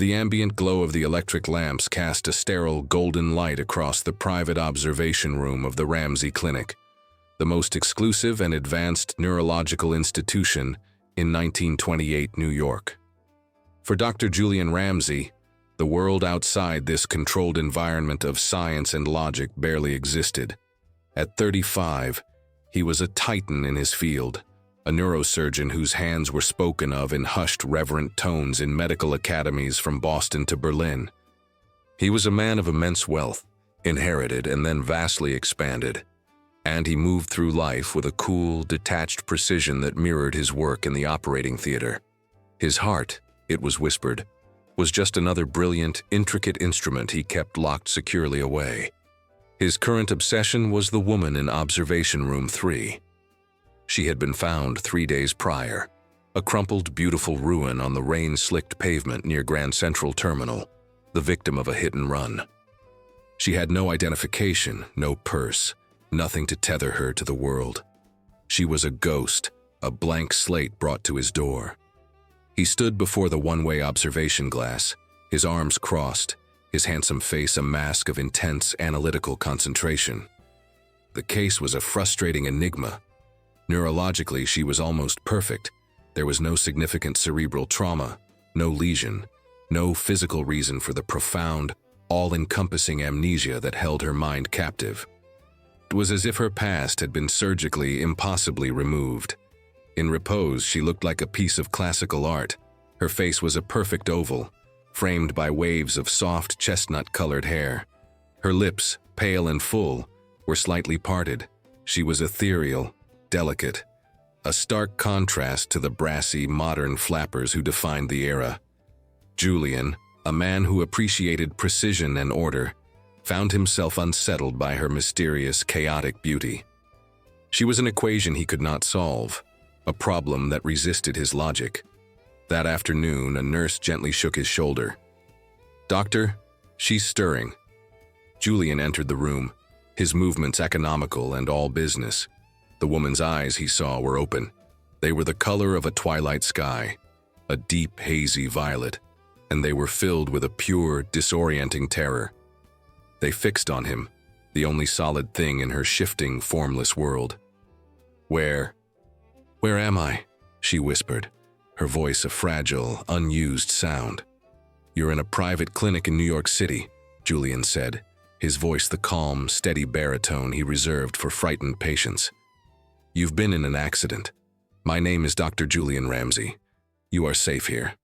The ambient glow of the electric lamps cast a sterile golden light across the private observation room of the Ramsey Clinic, the most exclusive and advanced neurological institution in 1928 New York. For Dr. Julian Ramsey, the world outside this controlled environment of science and logic barely existed. At 35, he was a titan in his field, a neurosurgeon whose hands were spoken of in hushed, reverent tones in medical academies from Boston to Berlin. He was a man of immense wealth, inherited and then vastly expanded, and he moved through life with a cool, detached precision that mirrored his work in the operating theater. His heart, it was whispered, was just another brilliant, intricate instrument he kept locked securely away. His current obsession was the woman in Observation Room 3. She had been found 3 days prior, a crumpled, beautiful ruin on the rain-slicked pavement near Grand Central Terminal, the victim of a hit and run. She had no identification, no purse, nothing to tether her to the world. She was a ghost, a blank slate brought to his door. He stood before the one-way observation glass, his arms crossed, his handsome face a mask of intense analytical concentration. The case was a frustrating enigma. Neurologically, she was almost perfect. There was no significant cerebral trauma, no lesion, no physical reason for the profound, all-encompassing amnesia that held her mind captive. It was as if her past had been surgically, impossibly removed. In repose, she looked like a piece of classical art. Her face was a perfect oval, framed by waves of soft chestnut-colored hair. Her lips, pale and full, were slightly parted. She was ethereal, delicate, a stark contrast to the brassy, modern flappers who defined the era. Julian, a man who appreciated precision and order, found himself unsettled by her mysterious, chaotic beauty. She was an equation he could not solve, a problem that resisted his logic. That afternoon, a nurse gently shook his shoulder. "Doctor, she's stirring." Julian entered the room, his movements economical and all business. The woman's eyes, he saw, were open. They were the color of a twilight sky, a deep, hazy violet, and they were filled with a pure, disorienting terror. They fixed on him, the only solid thing in her shifting, formless world. Where am I?" she whispered, her voice a fragile, unused sound. "You're in a private clinic in New York City," Julian said, his voice the calm, steady baritone he reserved for frightened patients. "You've been in an accident. My name is Dr. Julian Ramsey. You are safe here."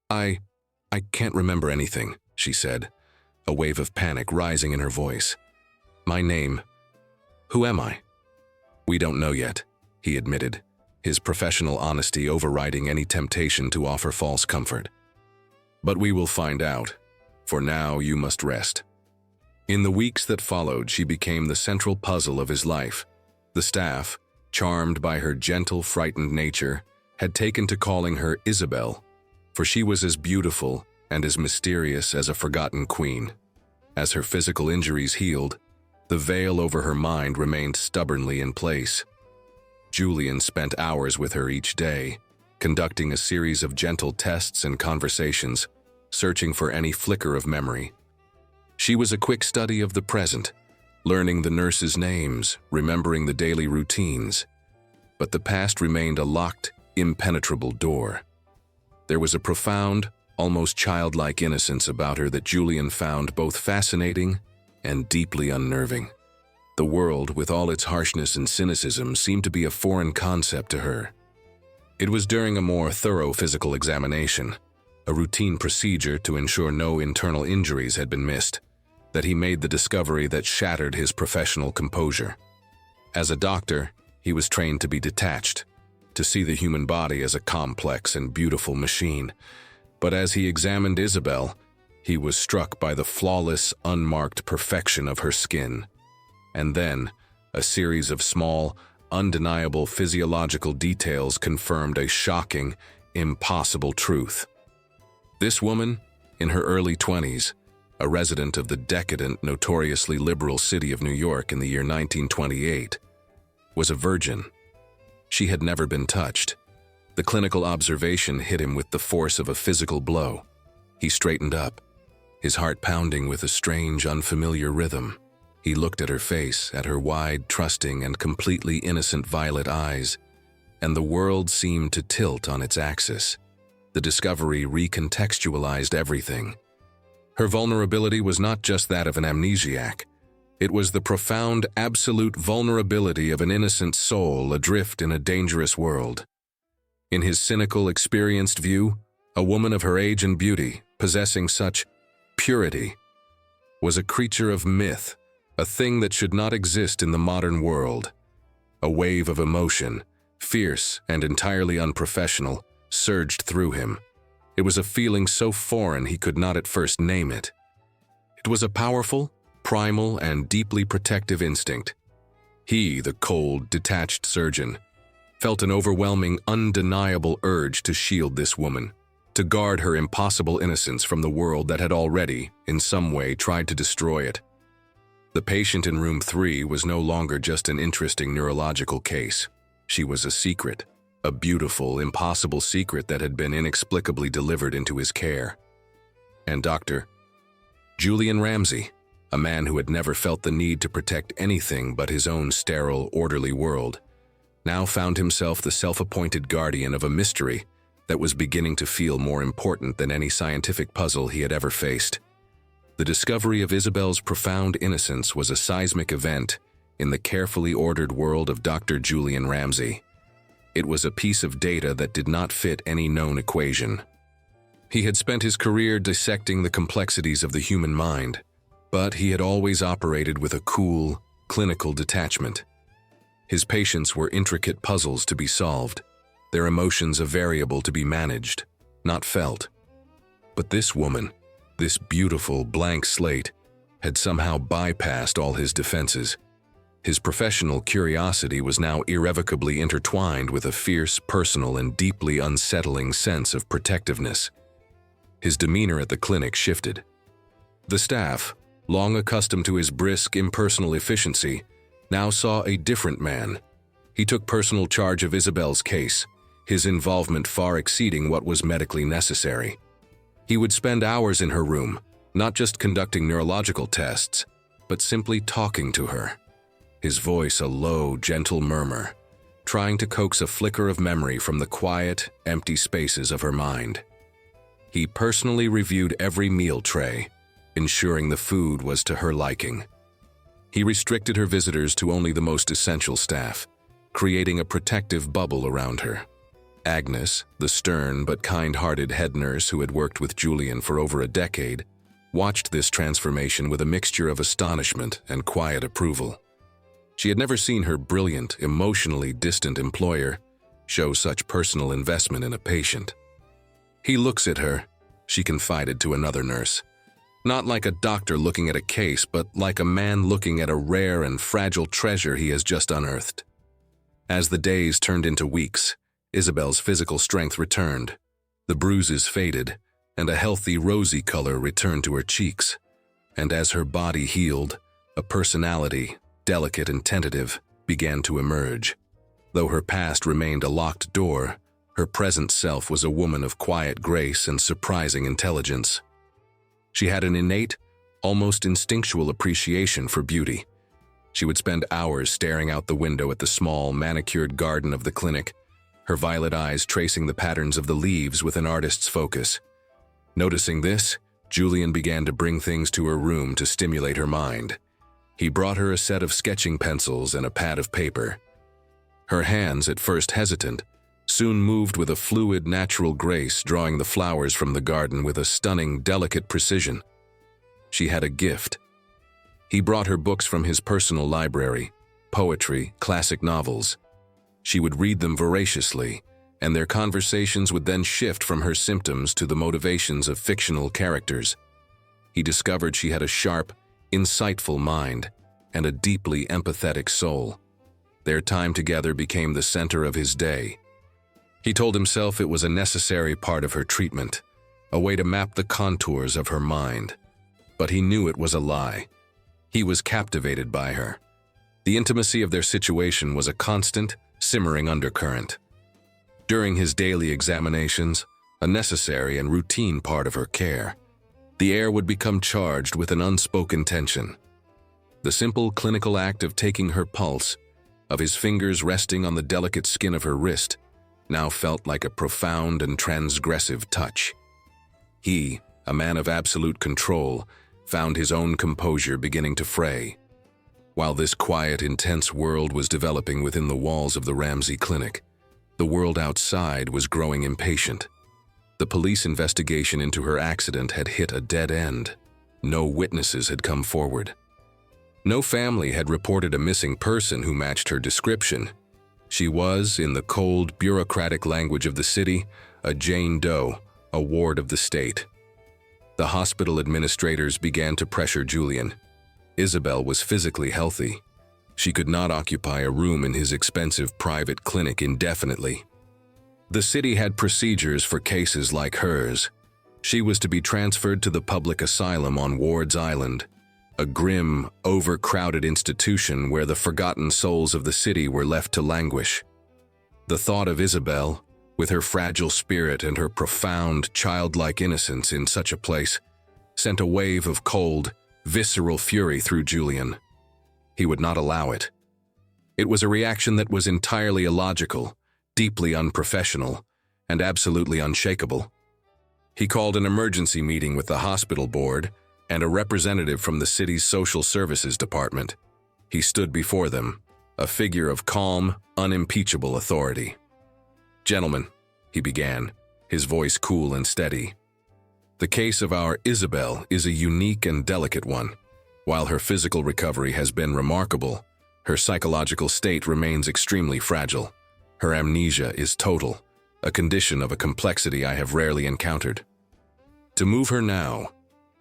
I can't remember anything," she said, a wave of panic rising in her voice. "My name. Who am I?" "We don't know yet," he admitted, his professional honesty overriding any temptation to offer false comfort. "But we will find out. For now, you must rest." In the weeks that followed, she became the central puzzle of his life. The staff, charmed by her gentle, frightened nature, had taken to calling her Isabel, for she was as beautiful and as mysterious as a forgotten queen. As her physical injuries healed, the veil over her mind remained stubbornly in place. Julian spent hours with her each day, conducting a series of gentle tests and conversations, searching for any flicker of memory. She was a quick study of the present, learning the nurses' names, remembering the daily routines. But the past remained a locked, impenetrable door. There was a profound, almost childlike innocence about her that Julian found both fascinating and deeply unnerving. The world, with all its harshness and cynicism, seemed to be a foreign concept to her. It was during a more thorough physical examination, a routine procedure to ensure no internal injuries had been missed, that he made the discovery that shattered his professional composure. As a doctor, he was trained to be detached, to see the human body as a complex and beautiful machine. But as he examined Isabel, he was struck by the flawless, unmarked perfection of her skin. And then, a series of small, undeniable physiological details confirmed a shocking, impossible truth. This woman, in her early 20s, a resident of the decadent, notoriously liberal city of New York in the year 1928, was a virgin. She had never been touched. The clinical observation hit him with the force of a physical blow. He straightened up, his heart pounding with a strange, unfamiliar rhythm. He looked at her face, at her wide, trusting, and completely innocent violet eyes, and the world seemed to tilt on its axis. The discovery recontextualized everything. Her vulnerability was not just that of an amnesiac. It was the profound, absolute vulnerability of an innocent soul adrift in a dangerous world. In his cynical, experienced view, a woman of her age and beauty, possessing such purity, was a creature of myth, a thing that should not exist in the modern world. A wave of emotion, fierce and entirely unprofessional, surged through him. It was a feeling so foreign he could not at first name it. It was a powerful, primal, and deeply protective instinct. He, the cold, detached surgeon, felt an overwhelming, undeniable urge to shield this woman, to guard her impossible innocence from the world that had already, in some way, tried to destroy it. The patient in room 3 was no longer just an interesting neurological case. She was a secret, a beautiful, impossible secret that had been inexplicably delivered into his care. And Dr. Julian Ramsey, a man who had never felt the need to protect anything but his own sterile, orderly world, now found himself the self-appointed guardian of a mystery that was beginning to feel more important than any scientific puzzle he had ever faced. The discovery of Isabel's profound innocence was a seismic event in the carefully ordered world of Dr. Julian Ramsey. It was a piece of data that did not fit any known equation. He had spent his career dissecting the complexities of the human mind, but he had always operated with a cool, clinical detachment. His patients were intricate puzzles to be solved, their emotions a variable to be managed, not felt. But this woman, this beautiful blank slate, had somehow bypassed all his defenses. His professional curiosity was now irrevocably intertwined with a fierce, personal, and deeply unsettling sense of protectiveness. His demeanor at the clinic shifted. The staff, long accustomed to his brisk, impersonal efficiency, now saw a different man. He took personal charge of Isabel's case, his involvement far exceeding what was medically necessary. He would spend hours in her room, not just conducting neurological tests, but simply talking to her. His voice a low, gentle murmur, trying to coax a flicker of memory from the quiet, empty spaces of her mind. He personally reviewed every meal tray, ensuring the food was to her liking. He restricted her visitors to only the most essential staff, creating a protective bubble around her. Agnes, the stern but kind-hearted head nurse who had worked with Julian for over a decade, watched this transformation with a mixture of astonishment and quiet approval. She had never seen her brilliant, emotionally distant employer show such personal investment in a patient. "He looks at her," she confided to another nurse, "not like a doctor looking at a case, but like a man looking at a rare and fragile treasure he has just unearthed." As the days turned into weeks, Isabel's physical strength returned. The bruises faded, and a healthy rosy color returned to her cheeks. And as her body healed, a personality, delicate and tentative, began to emerge. Though her past remained a locked door, her present self was a woman of quiet grace and surprising intelligence. She had an innate, almost instinctual appreciation for beauty. She would spend hours staring out the window at the small, manicured garden of the clinic, her violet eyes tracing the patterns of the leaves with an artist's focus. Noticing this, Julian began to bring things to her room to stimulate her mind. He brought her a set of sketching pencils and a pad of paper. Her hands, at first hesitant, soon moved with a fluid, natural grace, drawing the flowers from the garden with a stunning, delicate precision. She had a gift. He brought her books from his personal library, poetry, classic novels. She would read them voraciously, and their conversations would then shift from her symptoms to the motivations of fictional characters. He discovered she had a sharp, insightful mind and a deeply empathetic soul. Their time together became the center of his day. He told himself it was a necessary part of her treatment, a way to map the contours of her mind. But he knew it was a lie. He was captivated by her. The intimacy of their situation was a constant, simmering undercurrent. During his daily examinations, a necessary and routine part of her care. The air would become charged with an unspoken tension. The simple clinical act of taking her pulse, of his fingers resting on the delicate skin of her wrist, now felt like a profound and transgressive touch. He, a man of absolute control, found his own composure beginning to fray. While this quiet, intense world was developing within the walls of the Ramsey clinic, the world outside was growing impatient. The police investigation into her accident had hit a dead end. No witnesses had come forward. No family had reported a missing person who matched her description. She was, in the cold, bureaucratic language of the city, a Jane Doe, a ward of the state. The hospital administrators began to pressure Julian. Isabel was physically healthy. She could not occupy a room in his expensive private clinic indefinitely. The city had procedures for cases like hers. She was to be transferred to the public asylum on Ward's Island, a grim, overcrowded institution where the forgotten souls of the city were left to languish. The thought of Isabel, with her fragile spirit and her profound, childlike innocence in such a place, sent a wave of cold, visceral fury through Julian. He would not allow it. It was a reaction that was entirely illogical, deeply unprofessional, and absolutely unshakable. He called an emergency meeting with the hospital board and a representative from the city's social services department. He stood before them, a figure of calm, unimpeachable authority. "Gentlemen," he began, his voice cool and steady. "The case of our Isabel is a unique and delicate one. While her physical recovery has been remarkable, her psychological state remains extremely fragile. Her amnesia is total, a condition of a complexity I have rarely encountered. To move her now,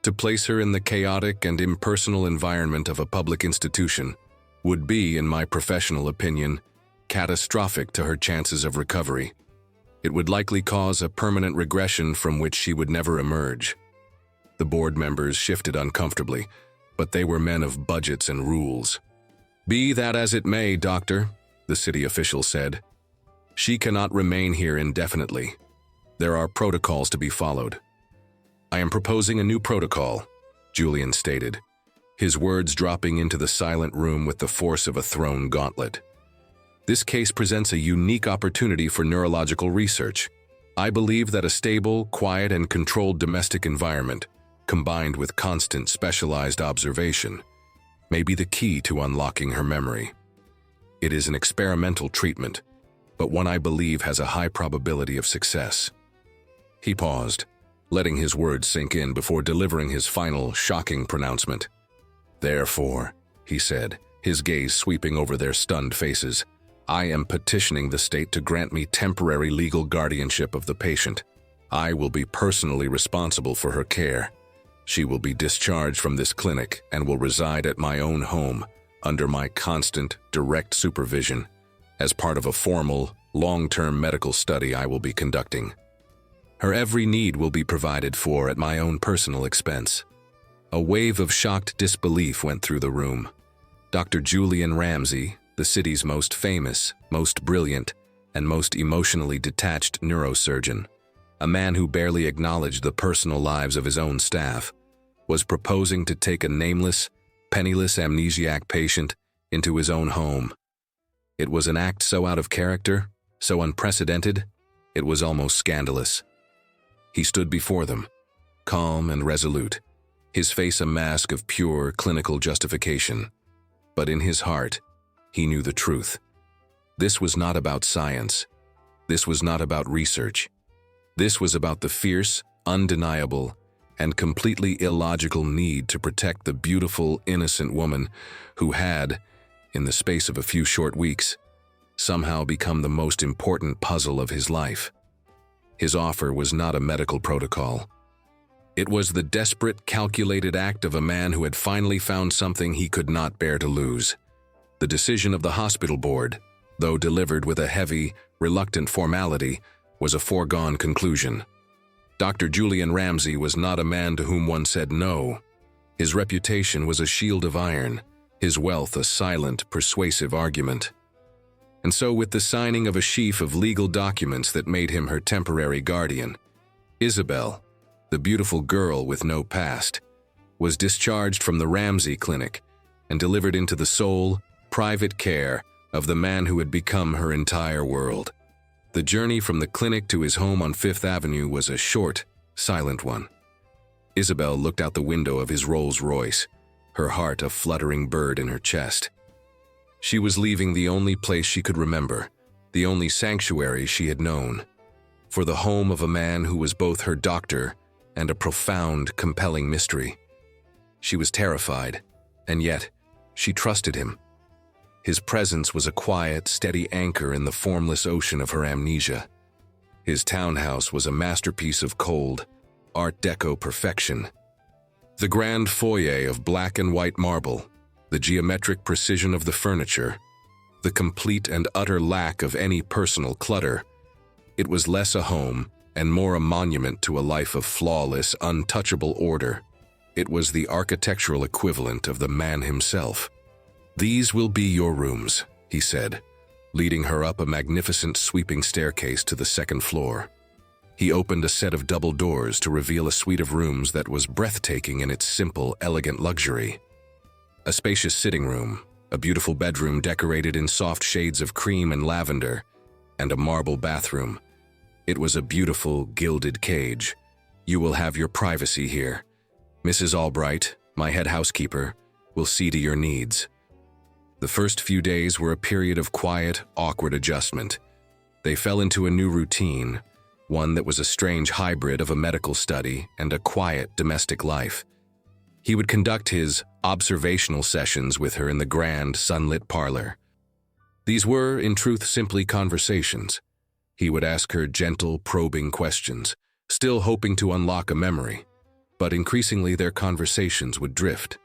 to place her in the chaotic and impersonal environment of a public institution, would be, in my professional opinion, catastrophic to her chances of recovery. It would likely cause a permanent regression from which she would never emerge." The board members shifted uncomfortably, but they were men of budgets and rules. "Be that as it may, doctor," the city official said. "She cannot remain here indefinitely. There are protocols to be followed." "I am proposing a new protocol," Julian stated, his words dropping into the silent room with the force of a thrown gauntlet. "This case presents a unique opportunity for neurological research. I believe that a stable, quiet, and controlled domestic environment, combined with constant specialized observation, may be the key to unlocking her memory. It is an experimental treatment, but one I believe has a high probability of success." He paused, letting his words sink in before delivering his final, shocking pronouncement. "Therefore," he said, his gaze sweeping over their stunned faces, "I am petitioning the state to grant me temporary legal guardianship of the patient. I will be personally responsible for her care. She will be discharged from this clinic and will reside at my own home, under my constant, direct supervision, as part of a formal, long-term medical study I will be conducting. Her every need will be provided for at my own personal expense." A wave of shocked disbelief went through the room. Dr. Julian Ramsey, the city's most famous, most brilliant, and most emotionally detached neurosurgeon, a man who barely acknowledged the personal lives of his own staff, was proposing to take a nameless, penniless amnesiac patient into his own home. It was an act so out of character, so unprecedented, it was almost scandalous. He stood before them, calm and resolute, his face a mask of pure clinical justification. But in his heart, he knew the truth. This was not about science. This was not about research. This was about the fierce, undeniable, and completely illogical need to protect the beautiful, innocent woman who had, in the space of a few short weeks, somehow become the most important puzzle of his life. His offer was not a medical protocol. It was the desperate, calculated act of a man who had finally found something he could not bear to lose. The decision of the hospital board, though delivered with a heavy, reluctant formality, was a foregone conclusion. Dr. Julian Ramsey was not a man to whom one said no. His reputation was a shield of iron, his wealth a silent, persuasive argument. And so, with the signing of a sheaf of legal documents that made him her temporary guardian, Isabel, the beautiful girl with no past, was discharged from the Ramsey Clinic and delivered into the sole, private care of the man who had become her entire world. The journey from the clinic to his home on Fifth Avenue was a short, silent one. Isabel looked out the window of his Rolls-Royce, her heart a fluttering bird in her chest. She was leaving the only place she could remember, the only sanctuary she had known, for the home of a man who was both her doctor and a profound, compelling mystery. She was terrified, and yet she trusted him. His presence was a quiet, steady anchor in the formless ocean of her amnesia. His townhouse was a masterpiece of cold, Art Deco perfection. The grand foyer of black and white marble, the geometric precision of the furniture, the complete and utter lack of any personal clutter. It was less a home and more a monument to a life of flawless, untouchable order. It was the architectural equivalent of the man himself. "These will be your rooms," he said, leading her up a magnificent sweeping staircase to the second floor. He opened a set of double doors to reveal a suite of rooms that was breathtaking in its simple, elegant luxury. A spacious sitting room, a beautiful bedroom decorated in soft shades of cream and lavender, and a marble bathroom. It was a beautiful, gilded cage. "You will have your privacy here. Mrs. Albright, my head housekeeper, will see to your needs." The first few days were a period of quiet, awkward adjustment. They fell into a new routine, one that was a strange hybrid of a medical study and a quiet domestic life. He would conduct his observational sessions with her in the grand, sunlit parlor. These were, in truth, simply conversations. He would ask her gentle, probing questions, still hoping to unlock a memory, but increasingly their conversations would drift.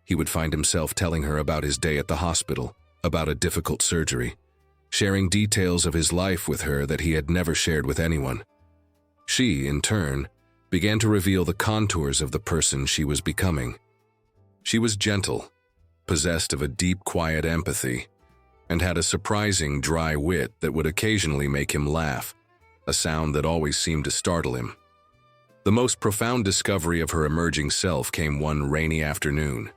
He would find himself telling her about his day at the hospital, about a difficult surgery, sharing details of his life with her that he had never shared with anyone. She, in turn, began to reveal the contours of the person she was becoming. She was gentle, possessed of a deep, quiet empathy, and had a surprising, dry wit that would occasionally make him laugh, a sound that always seemed to startle him. The most profound discovery of her emerging self came one rainy afternoon.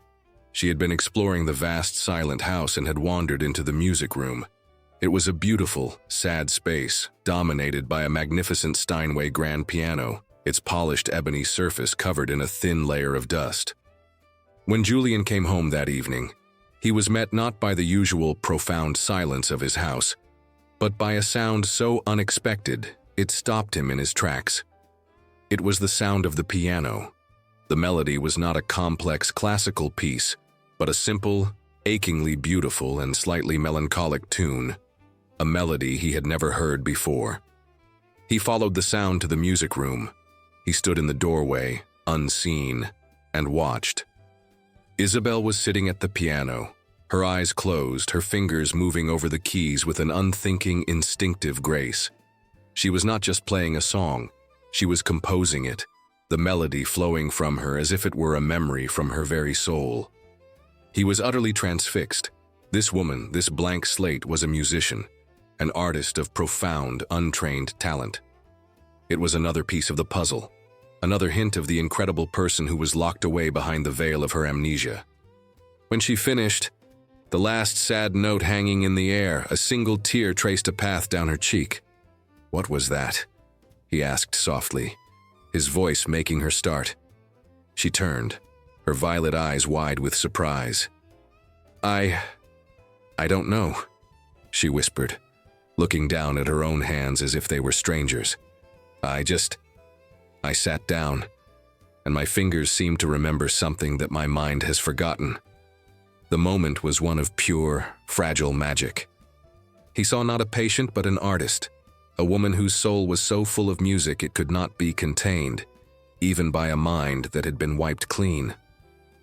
She had been exploring the vast, silent house and had wandered into the music room. It was a beautiful, sad space, dominated by a magnificent Steinway grand piano, its polished ebony surface covered in a thin layer of dust. When Julian came home that evening, he was met not by the usual profound silence of his house, but by a sound so unexpected it stopped him in his tracks. It was the sound of the piano. The melody was not a complex classical piece, but a simple, achingly beautiful and slightly melancholic tune, a melody he had never heard before. He followed the sound to the music room. He stood in the doorway, unseen, and watched. Isabel was sitting at the piano, her eyes closed, her fingers moving over the keys with an unthinking, instinctive grace. She was not just playing a song, she was composing it, the melody flowing from her as if it were a memory from her very soul. He was utterly transfixed. This woman, this blank slate, was a musician, an artist of profound, untrained talent. It was another piece of the puzzle, another hint of the incredible person who was locked away behind the veil of her amnesia. When she finished, the last sad note hanging in the air, a single tear traced a path down her cheek. "What was that?" he asked softly, his voice making her start. She turned, her violet eyes wide with surprise. I don't know," she whispered, looking down at her own hands as if they were strangers. I sat down, and my fingers seemed to remember something that my mind has forgotten. The moment was one of pure, fragile magic. He saw not a patient but an artist, a woman whose soul was so full of music it could not be contained, even by a mind that had been wiped clean.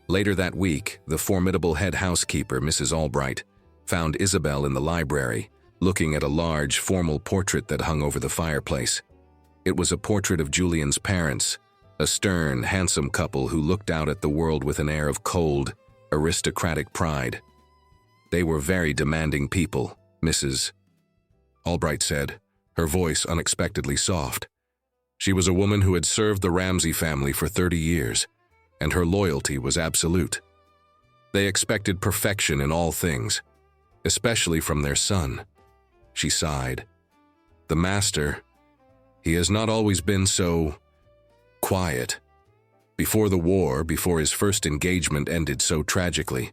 Later that week, the formidable head housekeeper, Mrs. Albright, found Isabel in the library, looking at a large, formal portrait that hung over the fireplace. It was a portrait of Julian's parents, a stern, handsome couple who looked out at the world with an air of cold, aristocratic pride. "They were very demanding people," Mrs. Albright said, her voice unexpectedly soft. She was a woman who had served the Ramsey family for 30 years, and her loyalty was absolute. They expected perfection in all things, especially from their son. She sighed. The master, he has not always been so quiet. Before the war, before his first engagement ended so tragically,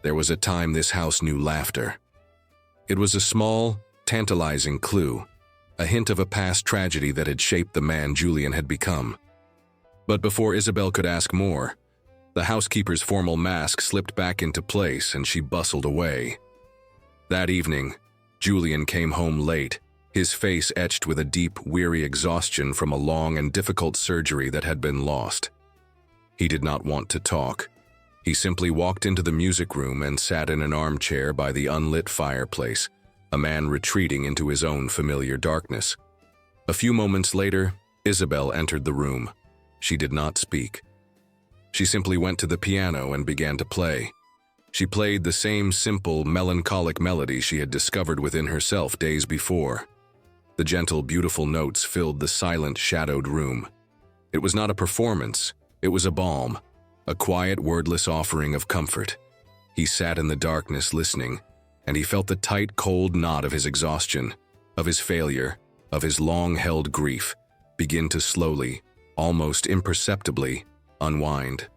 there was a time this house knew laughter. It was a small, tantalizing clue, a hint of a past tragedy that had shaped the man Julian had become. But before Isabel could ask more, the housekeeper's formal mask slipped back into place and she bustled away. That evening, Julian came home late, his face etched with a deep, weary exhaustion from a long and difficult surgery that had been lost. He did not want to talk. He simply walked into the music room and sat in an armchair by the unlit fireplace, a man retreating into his own familiar darkness. A few moments later, Isabel entered the room. She did not speak. She simply went to the piano and began to play. She played the same simple, melancholic melody she had discovered within herself days before. The gentle, beautiful notes filled the silent, shadowed room. It was not a performance, it was a balm, a quiet, wordless offering of comfort. He sat in the darkness listening, and he felt the tight, cold knot of his exhaustion, of his failure, of his long-held grief, begin to slowly, almost imperceptibly, unwind.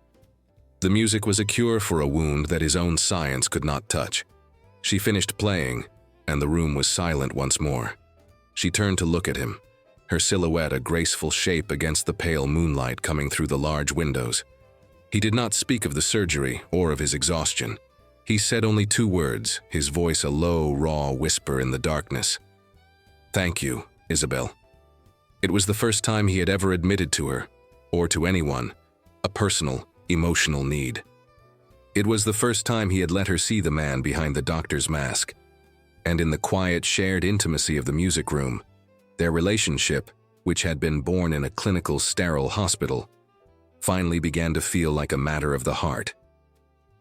The music was a cure for a wound that his own science could not touch. She finished playing, and the room was silent once more. She turned to look at him, her silhouette a graceful shape against the pale moonlight coming through the large windows. He did not speak of the surgery or of his exhaustion. He said only 2 words, his voice a low, raw whisper in the darkness. "Thank you, Isabel." It was the first time he had ever admitted to her, or to anyone, a personal, emotional need. It was the first time he had let her see the man behind the doctor's mask. And in the quiet, shared intimacy of the music room, their relationship, which had been born in a clinical, sterile hospital, finally began to feel like a matter of the heart.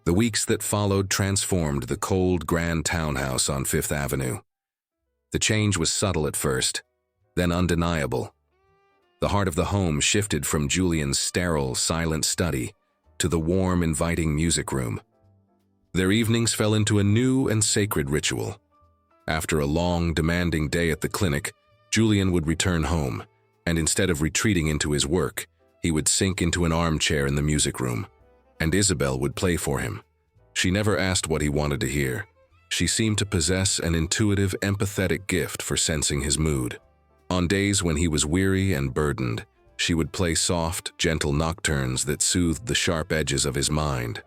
The weeks that followed transformed the cold, grand townhouse on Fifth Avenue. The change was subtle at first, then undeniable. The heart of the home shifted from Julian's sterile, silent study to the warm, inviting music room. Their evenings fell into a new and sacred ritual. After a long, demanding day at the clinic, Julian would return home, and instead of retreating into his work, he would sink into an armchair in the music room, and Isabel would play for him. She never asked what he wanted to hear. She seemed to possess an intuitive, empathetic gift for sensing his mood. On days when he was weary and burdened, she would play soft, gentle nocturnes that soothed the sharp edges of his mind.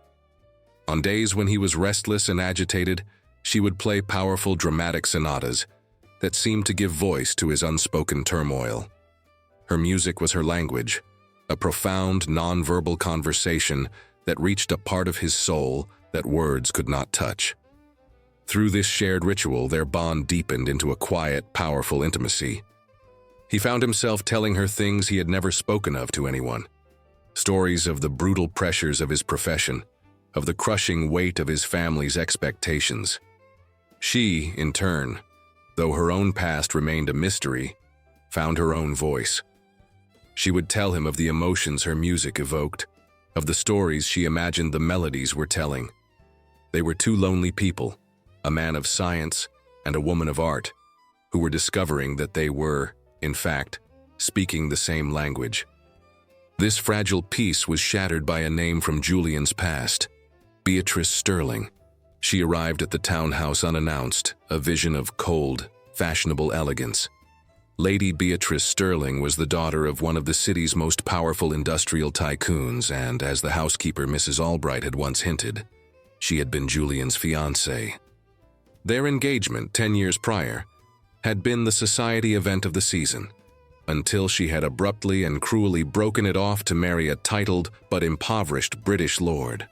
On days when he was restless and agitated, she would play powerful, dramatic sonatas that seemed to give voice to his unspoken turmoil. Her music was her language, a profound, non-verbal conversation that reached a part of his soul that words could not touch. Through this shared ritual, their bond deepened into a quiet, powerful intimacy. He found himself telling her things he had never spoken of to anyone. Stories of the brutal pressures of his profession, of the crushing weight of his family's expectations. She, in turn, though her own past remained a mystery, found her own voice. She would tell him of the emotions her music evoked, of the stories she imagined the melodies were telling. They were 2 lonely people, a man of science and a woman of art, who were discovering that they were, in fact, speaking the same language. This fragile peace was shattered by a name from Julian's past, Beatrice Sterling. She arrived at the townhouse unannounced, a vision of cold, fashionable elegance. Lady Beatrice Sterling was the daughter of one of the city's most powerful industrial tycoons, and as the housekeeper Mrs. Albright had once hinted, she had been Julian's fiancée. Their engagement, 10 years prior, had been the society event of the season, until she had abruptly and cruelly broken it off to marry a titled but impoverished British lord.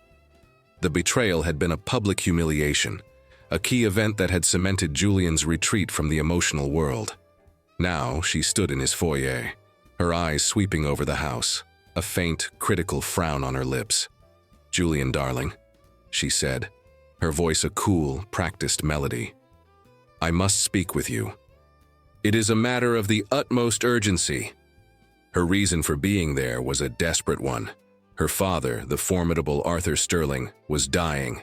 The betrayal had been a public humiliation, a key event that had cemented Julian's retreat from the emotional world. Now she stood in his foyer, her eyes sweeping over the house, a faint, critical frown on her lips. "Julian, darling," she said, her voice a cool, practiced melody. "I must speak with you. It is a matter of the utmost urgency." Her reason for being there was a desperate one. Her father, the formidable Arthur Sterling, was dying.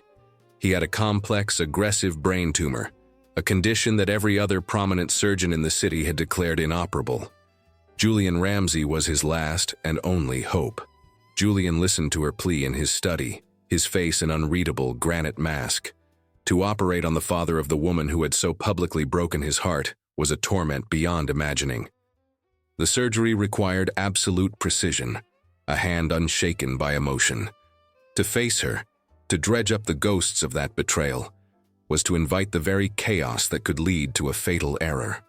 He had a complex, aggressive brain tumor, a condition that every other prominent surgeon in the city had declared inoperable. Julian Ramsey was his last and only hope. Julian listened to her plea in his study, his face an unreadable granite mask. To operate on the father of the woman who had so publicly broken his heart was a torment beyond imagining. The surgery required absolute precision, a hand unshaken by emotion. To face her, to dredge up the ghosts of that betrayal, was to invite the very chaos that could lead to a fatal error.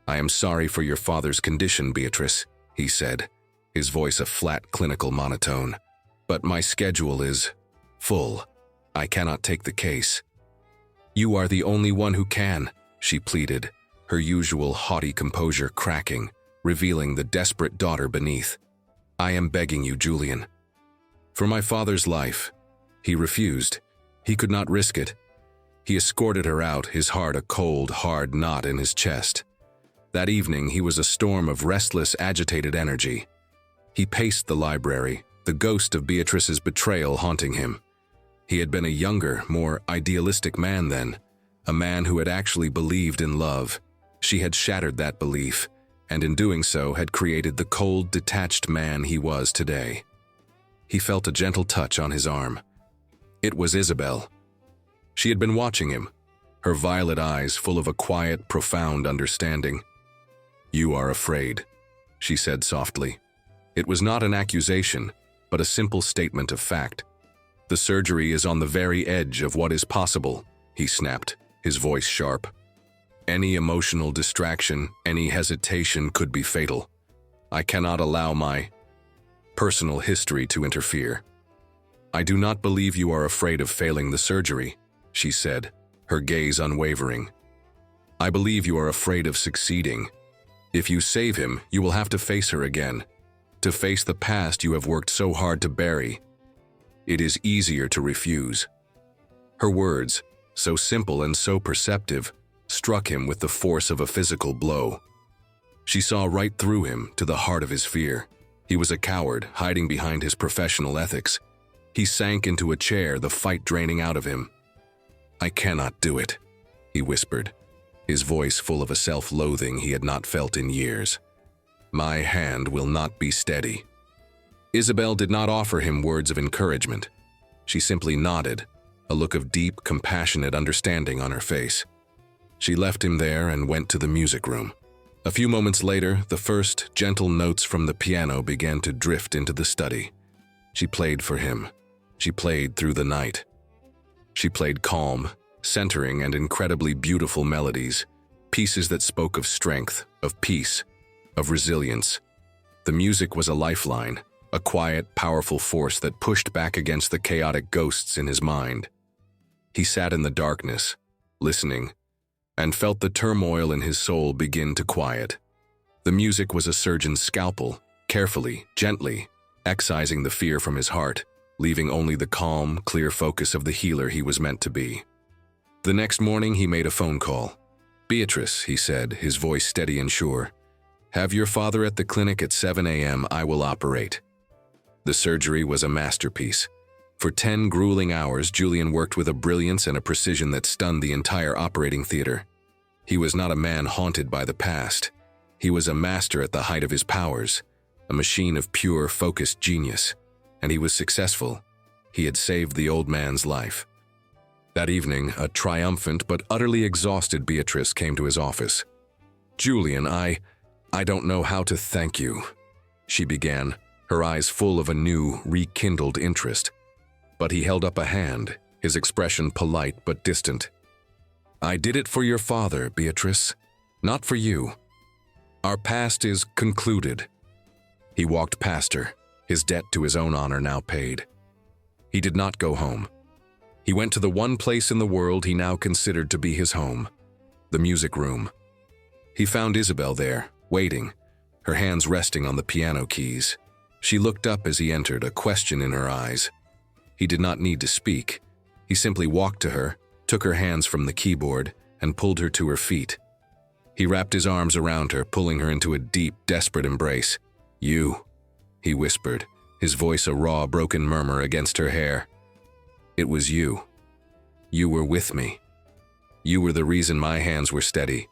"I am sorry for your father's condition, Beatrice," he said, his voice a flat clinical monotone. "But my schedule is full. I cannot take the case." "You are the only one who can," she pleaded, her usual haughty composure cracking, revealing the desperate daughter beneath. "I am begging you, Julian." "For my father's life." He refused. He could not risk it. He escorted her out, his heart a cold, hard knot in his chest. That evening he was a storm of restless, agitated energy. He paced the library, the ghost of Beatrice's betrayal haunting him. He had been a younger, more idealistic man then, a man who had actually believed in love. She had shattered that belief, and in doing so had created the cold, detached man he was today. He felt a gentle touch on his arm. It was Isabel. She had been watching him, her violet eyes full of a quiet, profound understanding. "You are afraid," she said softly. It was not an accusation, but a simple statement of fact. "The surgery is on the very edge of what is possible," he snapped, his voice sharp. "Any emotional distraction, any hesitation could be fatal. I cannot allow my personal history to interfere." "I do not believe you are afraid of failing the surgery," she said, her gaze unwavering. "I believe you are afraid of succeeding. If you save him, you will have to face her again, to face the past you have worked so hard to bury. It is easier to refuse." Her words, so simple and so perceptive, struck him with the force of a physical blow. She saw right through him, to the heart of his fear. He was a coward, hiding behind his professional ethics. He sank into a chair, the fight draining out of him. "I cannot do it," he whispered, his voice full of a self-loathing he had not felt in years. "My hand will not be steady." Isabel did not offer him words of encouragement. She simply nodded, a look of deep, compassionate understanding on her face. She left him there and went to the music room. A few moments later, the first gentle notes from the piano began to drift into the study. She played for him. She played through the night. She played calm, centering and incredibly beautiful melodies, pieces that spoke of strength, of peace, of resilience. The music was a lifeline, a quiet, powerful force that pushed back against the chaotic ghosts in his mind. He sat in the darkness, listening, and felt the turmoil in his soul begin to quiet. The music was a surgeon's scalpel, carefully, gently, excising the fear from his heart, leaving only the calm, clear focus of the healer he was meant to be. The next morning he made a phone call. "Beatrice," he said, his voice steady and sure, "have your father at the clinic at 7 a.m. I will operate." The surgery was a masterpiece. For 10 grueling hours, Julian worked with a brilliance and a precision that stunned the entire operating theater. He was not a man haunted by the past. He was a master at the height of his powers, a machine of pure, focused genius. And he was successful. He had saved the old man's life. That evening, a triumphant but utterly exhausted Beatrice came to his office. "Julian, I don't know how to thank you," she began, her eyes full of a new, rekindled interest. But he held up a hand, his expression polite but distant. "I did it for your father, Beatrice, not for you. Our past is concluded." He walked past her, his debt to his own honor now paid. He did not go home. He went to the one place in the world he now considered to be his home, the music room. He found Isabel there, waiting, her hands resting on the piano keys. She looked up as he entered, a question in her eyes. He did not need to speak. He simply walked to her, took her hands from the keyboard, and pulled her to her feet. He wrapped his arms around her, pulling her into a deep, desperate embrace. You, he whispered, his voice a raw, broken murmur against her hair. It was you. You were with me. You were the reason my hands were steady.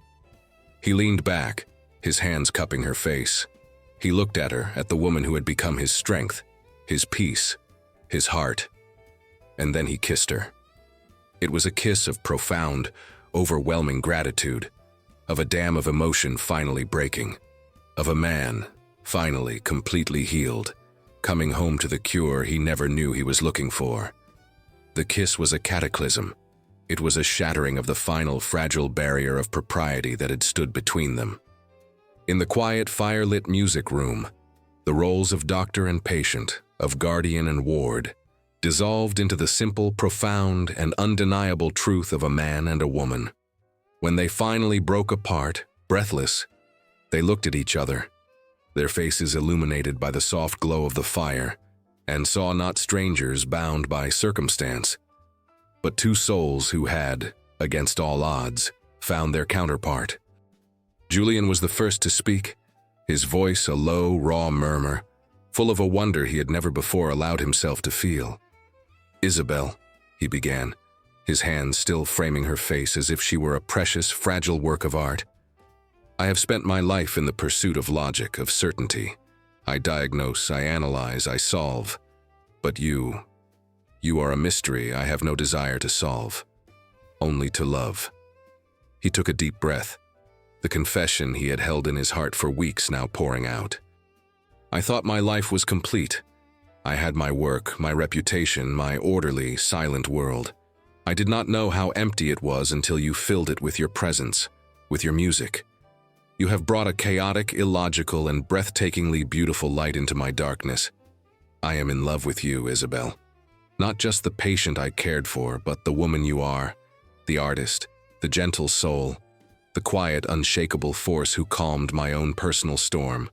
He leaned back, his hands cupping her face. He looked at her, at the woman who had become his strength, his peace, his heart. And then he kissed her. It was a kiss of profound, overwhelming gratitude, of a dam of emotion finally breaking, of a man, finally completely healed, coming home to the cure he never knew he was looking for. The kiss was a cataclysm. It was a shattering of the final fragile barrier of propriety that had stood between them. In the quiet, fire-lit music room, the roles of doctor and patient, of guardian and ward, dissolved into the simple, profound, and undeniable truth of a man and a woman. When they finally broke apart, breathless, they looked at each other, their faces illuminated by the soft glow of the fire, and saw not strangers bound by circumstance, but two souls who had, against all odds, found their counterpart. Julian was the first to speak, his voice a low, raw murmur, full of a wonder he had never before allowed himself to feel. "Isabel," he began, his hands still framing her face as if she were a precious, fragile work of art. "I have spent my life in the pursuit of logic, of certainty. I diagnose, I analyze, I solve. But you are a mystery I have no desire to solve, only to love." He took a deep breath, the confession he had held in his heart for weeks now pouring out. "I thought my life was complete. I had my work, my reputation, my orderly, silent world. I did not know how empty it was until you filled it with your presence, with your music. You have brought a chaotic, illogical, and breathtakingly beautiful light into my darkness. I am in love with you, Isabel. Not just the patient I cared for, but the woman you are, the artist, the gentle soul, the quiet, unshakable force who calmed my own personal storm.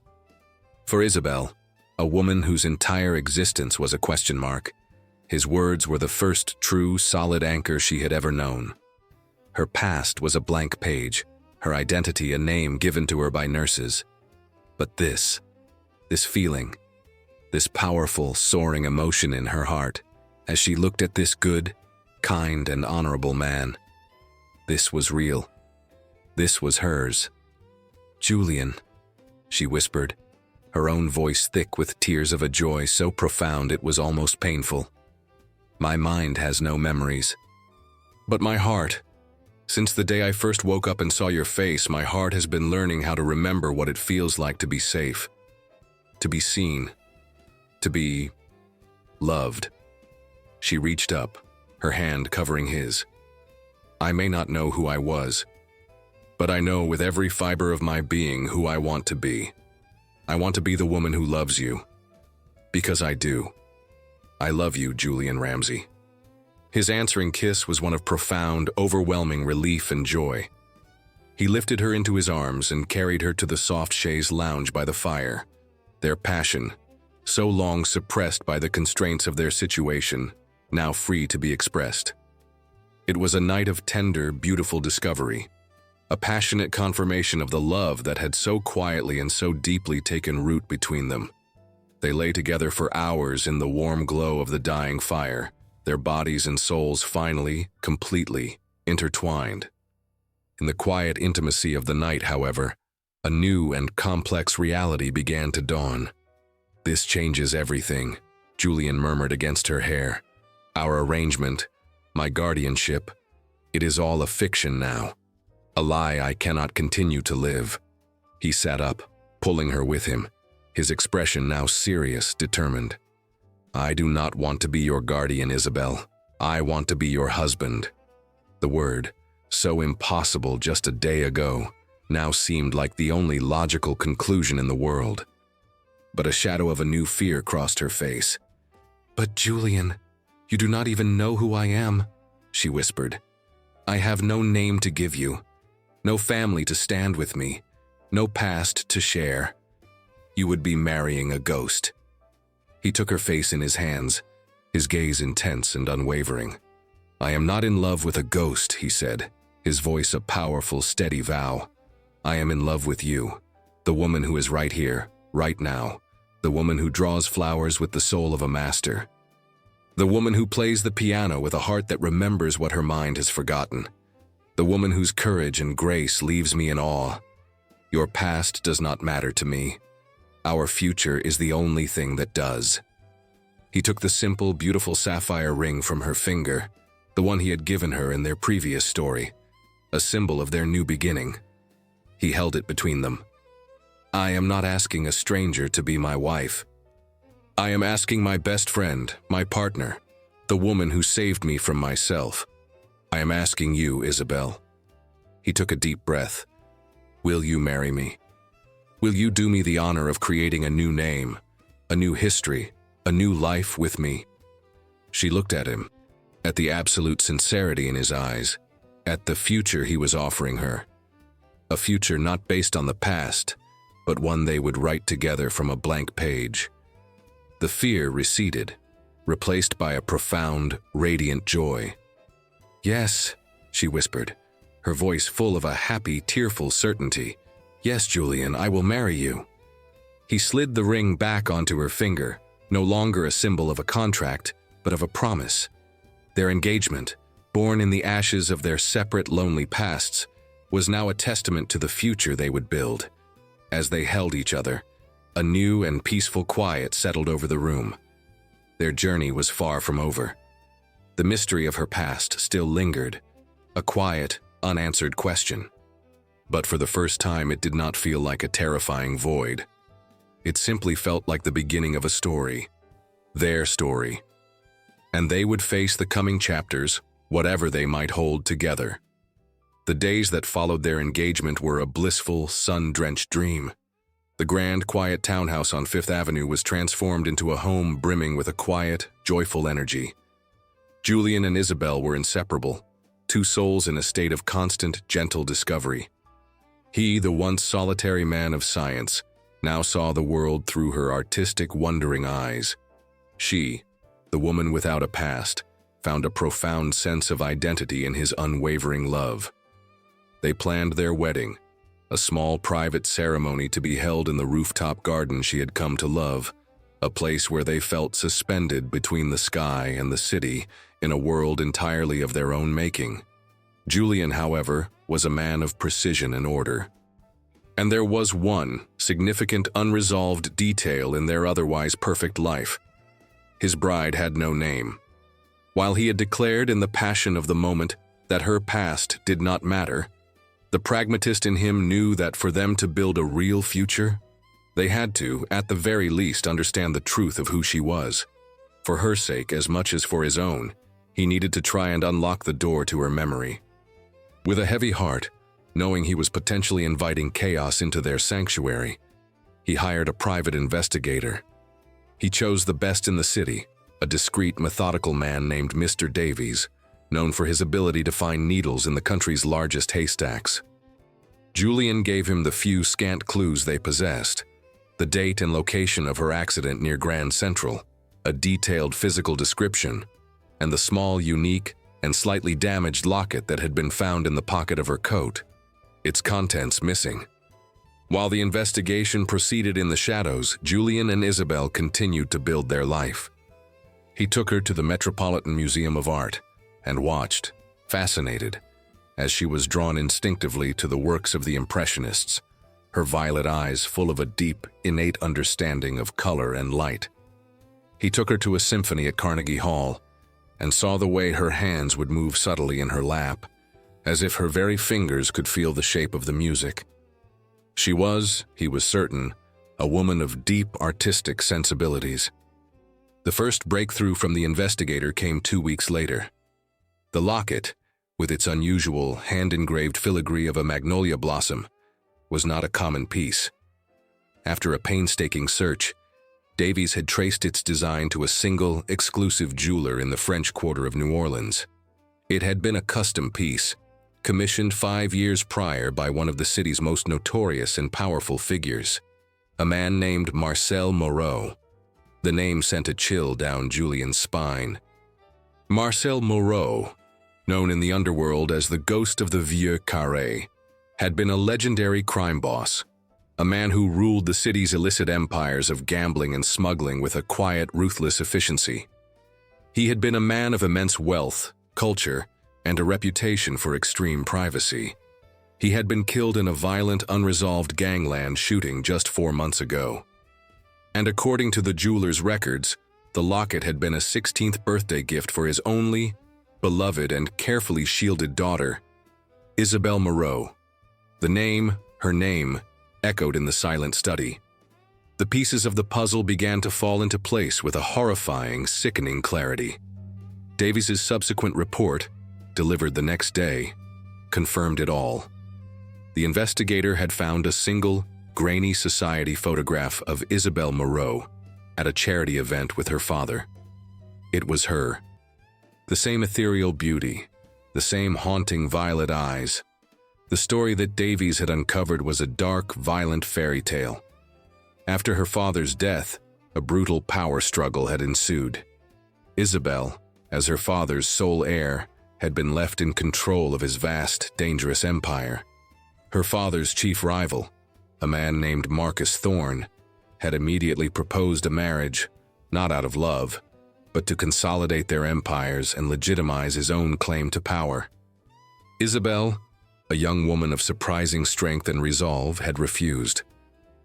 For Isabel, a woman whose entire existence was a question mark, his words were the first true, solid anchor she had ever known. Her past was a blank page, her identity a name given to her by nurses. But this feeling, this powerful, soaring emotion in her heart, as she looked at this good, kind, and honorable man, this was real. This was hers. "Julian," she whispered, her own voice thick with tears of a joy so profound it was almost painful. "My mind has no memories. But my heart, since the day I first woke up and saw your face, my heart has been learning how to remember what it feels like to be safe, to be seen, to be loved." She reached up, her hand covering his. "I may not know who I was, but I know with every fiber of my being who I want to be. I want to be the woman who loves you. Because I do. I love you, Julian Ramsey." His answering kiss was one of profound, overwhelming relief and joy. He lifted her into his arms and carried her to the soft chaise lounge by the fire. Their passion, so long suppressed by the constraints of their situation, now free to be expressed. It was a night of tender, beautiful discovery, a passionate confirmation of the love that had so quietly and so deeply taken root between them. They lay together for hours in the warm glow of the dying fire, their bodies and souls finally, completely, intertwined. In the quiet intimacy of the night, however, a new and complex reality began to dawn. "This changes everything," Julian murmured against her hair. "Our arrangement, my guardianship, it is all a fiction now. A lie I cannot continue to live." He sat up, pulling her with him, his expression now serious, determined. "I do not want to be your guardian, Isabel. I want to be your husband." The word, so impossible just a day ago, now seemed like the only logical conclusion in the world. But a shadow of a new fear crossed her face. "But Julian, you do not even know who I am," she whispered. "I have no name to give you, no family to stand with me, no past to share. You would be marrying a ghost." He took her face in his hands, his gaze intense and unwavering. "I am not in love with a ghost," he said, his voice a powerful, steady vow. "I am in love with you, the woman who is right here, right now, the woman who draws flowers with the soul of a master, the woman who plays the piano with a heart that remembers what her mind has forgotten, the woman whose courage and grace leaves me in awe. Your past does not matter to me. Our future is the only thing that does. He took the simple, beautiful sapphire ring from her finger, the one he had given her in their previous story, a symbol of their new beginning. He held it between them. I am not asking a stranger to be my wife. I am asking my best friend, my partner, the woman who saved me from myself. I am asking you, Isabel. He took a deep breath. Will you marry me? Will you do me the honor of creating a new name, a new history, a new life with me? She looked at him, at the absolute sincerity in his eyes, at the future he was offering her. A future not based on the past, but one they would write together from a blank page. The fear receded, replaced by a profound, radiant joy. Yes, she whispered, her voice full of a happy, tearful certainty. Yes, Julian, I will marry you. He slid the ring back onto her finger, no longer a symbol of a contract, but of a promise. Their engagement, born in the ashes of their separate, lonely pasts, was now a testament to the future they would build. As they held each other, a new and peaceful quiet settled over the room. Their journey was far from over. The mystery of her past still lingered, a quiet, unanswered question. But for the first time, it did not feel like a terrifying void. It simply felt like the beginning of a story, their story. And they would face the coming chapters, whatever they might hold together. The days that followed their engagement were a blissful, sun-drenched dream. The grand, quiet townhouse on Fifth Avenue was transformed into a home brimming with a quiet, joyful energy. Julian and Isabel were inseparable, two souls in a state of constant, gentle discovery. He, the once solitary man of science, now saw the world through her artistic, wondering eyes. She, the woman without a past, found a profound sense of identity in his unwavering love. They planned their wedding, a small private ceremony to be held in the rooftop garden she had come to love, a place where they felt suspended between the sky and the city in a world entirely of their own making. Julian, however, was a man of precision and order. And there was one significant unresolved detail in their otherwise perfect life. His bride had no name. While he had declared in the passion of the moment that her past did not matter, the pragmatist in him knew that for them to build a real future, they had to, at the very least, understand the truth of who she was. For her sake, as much as for his own, he needed to try and unlock the door to her memory. With a heavy heart, knowing he was potentially inviting chaos into their sanctuary, he hired a private investigator. He chose the best in the city, a discreet, methodical man named Mr. Davies, known for his ability to find needles in the country's largest haystacks. Julian gave him the few scant clues they possessed: the date and location of her accident near Grand Central, a detailed physical description, and the small, unique, and slightly damaged locket that had been found in the pocket of her coat, its contents missing. While the investigation proceeded in the shadows, Julian and Isabel continued to build their life. He took her to the Metropolitan Museum of Art and watched, fascinated, as she was drawn instinctively to the works of the Impressionists, her violet eyes full of a deep, innate understanding of color and light. He took her to a symphony at Carnegie Hall and saw the way her hands would move subtly in her lap, as if her very fingers could feel the shape of the music. She was, he was certain, a woman of deep artistic sensibilities. The first breakthrough from the investigator came 2 weeks later. The locket, with its unusual hand-engraved filigree of a magnolia blossom, was not a common piece. After a painstaking search, Davies had traced its design to a single, exclusive jeweler in the French Quarter of New Orleans. It had been a custom piece, commissioned 5 years prior by one of the city's most notorious and powerful figures, a man named Marcel Moreau. The name sent a chill down Julian's spine. Marcel Moreau, known in the underworld as the Ghost of the Vieux Carré, had been a legendary crime boss, a man who ruled the city's illicit empires of gambling and smuggling with a quiet, ruthless efficiency. He had been a man of immense wealth, culture, and a reputation for extreme privacy. He had been killed in a violent, unresolved gangland shooting just 4 months ago. And according to the jeweler's records, the locket had been a 16th birthday gift for his only, beloved, and carefully shielded daughter, Isabel Moreau. Her name, echoed in the silent study. The pieces of the puzzle began to fall into place with a horrifying, sickening clarity. Davies's subsequent report, delivered the next day, confirmed it all. The investigator had found a single, grainy society photograph of Isabel Moreau at a charity event with her father. It was her. The same ethereal beauty, the same haunting violet eyes. The story that Davies had uncovered was a dark, violent fairy tale. After her father's death, a brutal power struggle had ensued. Isabel, as her father's sole heir, had been left in control of his vast, dangerous empire. Her father's chief rival, a man named Marcus Thorne, had immediately proposed a marriage, not out of love, but to consolidate their empires and legitimize his own claim to power. Isabel, a young woman of surprising strength and resolve, had refused.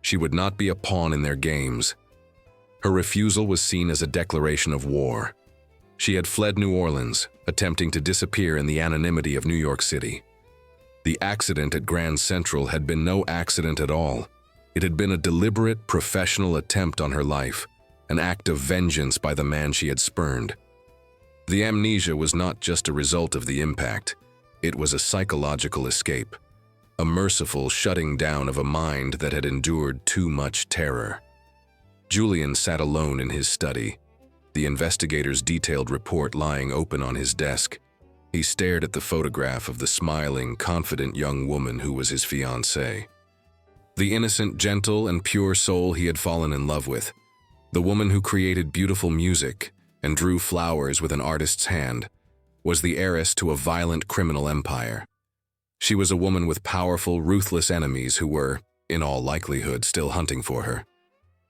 She would not be a pawn in their games. Her refusal was seen as a declaration of war. She had fled New Orleans, attempting to disappear in the anonymity of New York City. The accident at Grand Central had been no accident at all. It had been a deliberate, professional attempt on her life, an act of vengeance by the man she had spurned. The amnesia was not just a result of the impact. It was a psychological escape, a merciful shutting down of a mind that had endured too much terror. Julian sat alone in his study, the investigator's detailed report lying open on his desk. He stared at the photograph of the smiling, confident young woman who was his fiancée. The innocent, gentle, and pure soul he had fallen in love with. The woman who created beautiful music and drew flowers with an artist's hand was the heiress to a violent criminal empire. She was a woman with powerful, ruthless enemies who were, in all likelihood, still hunting for her.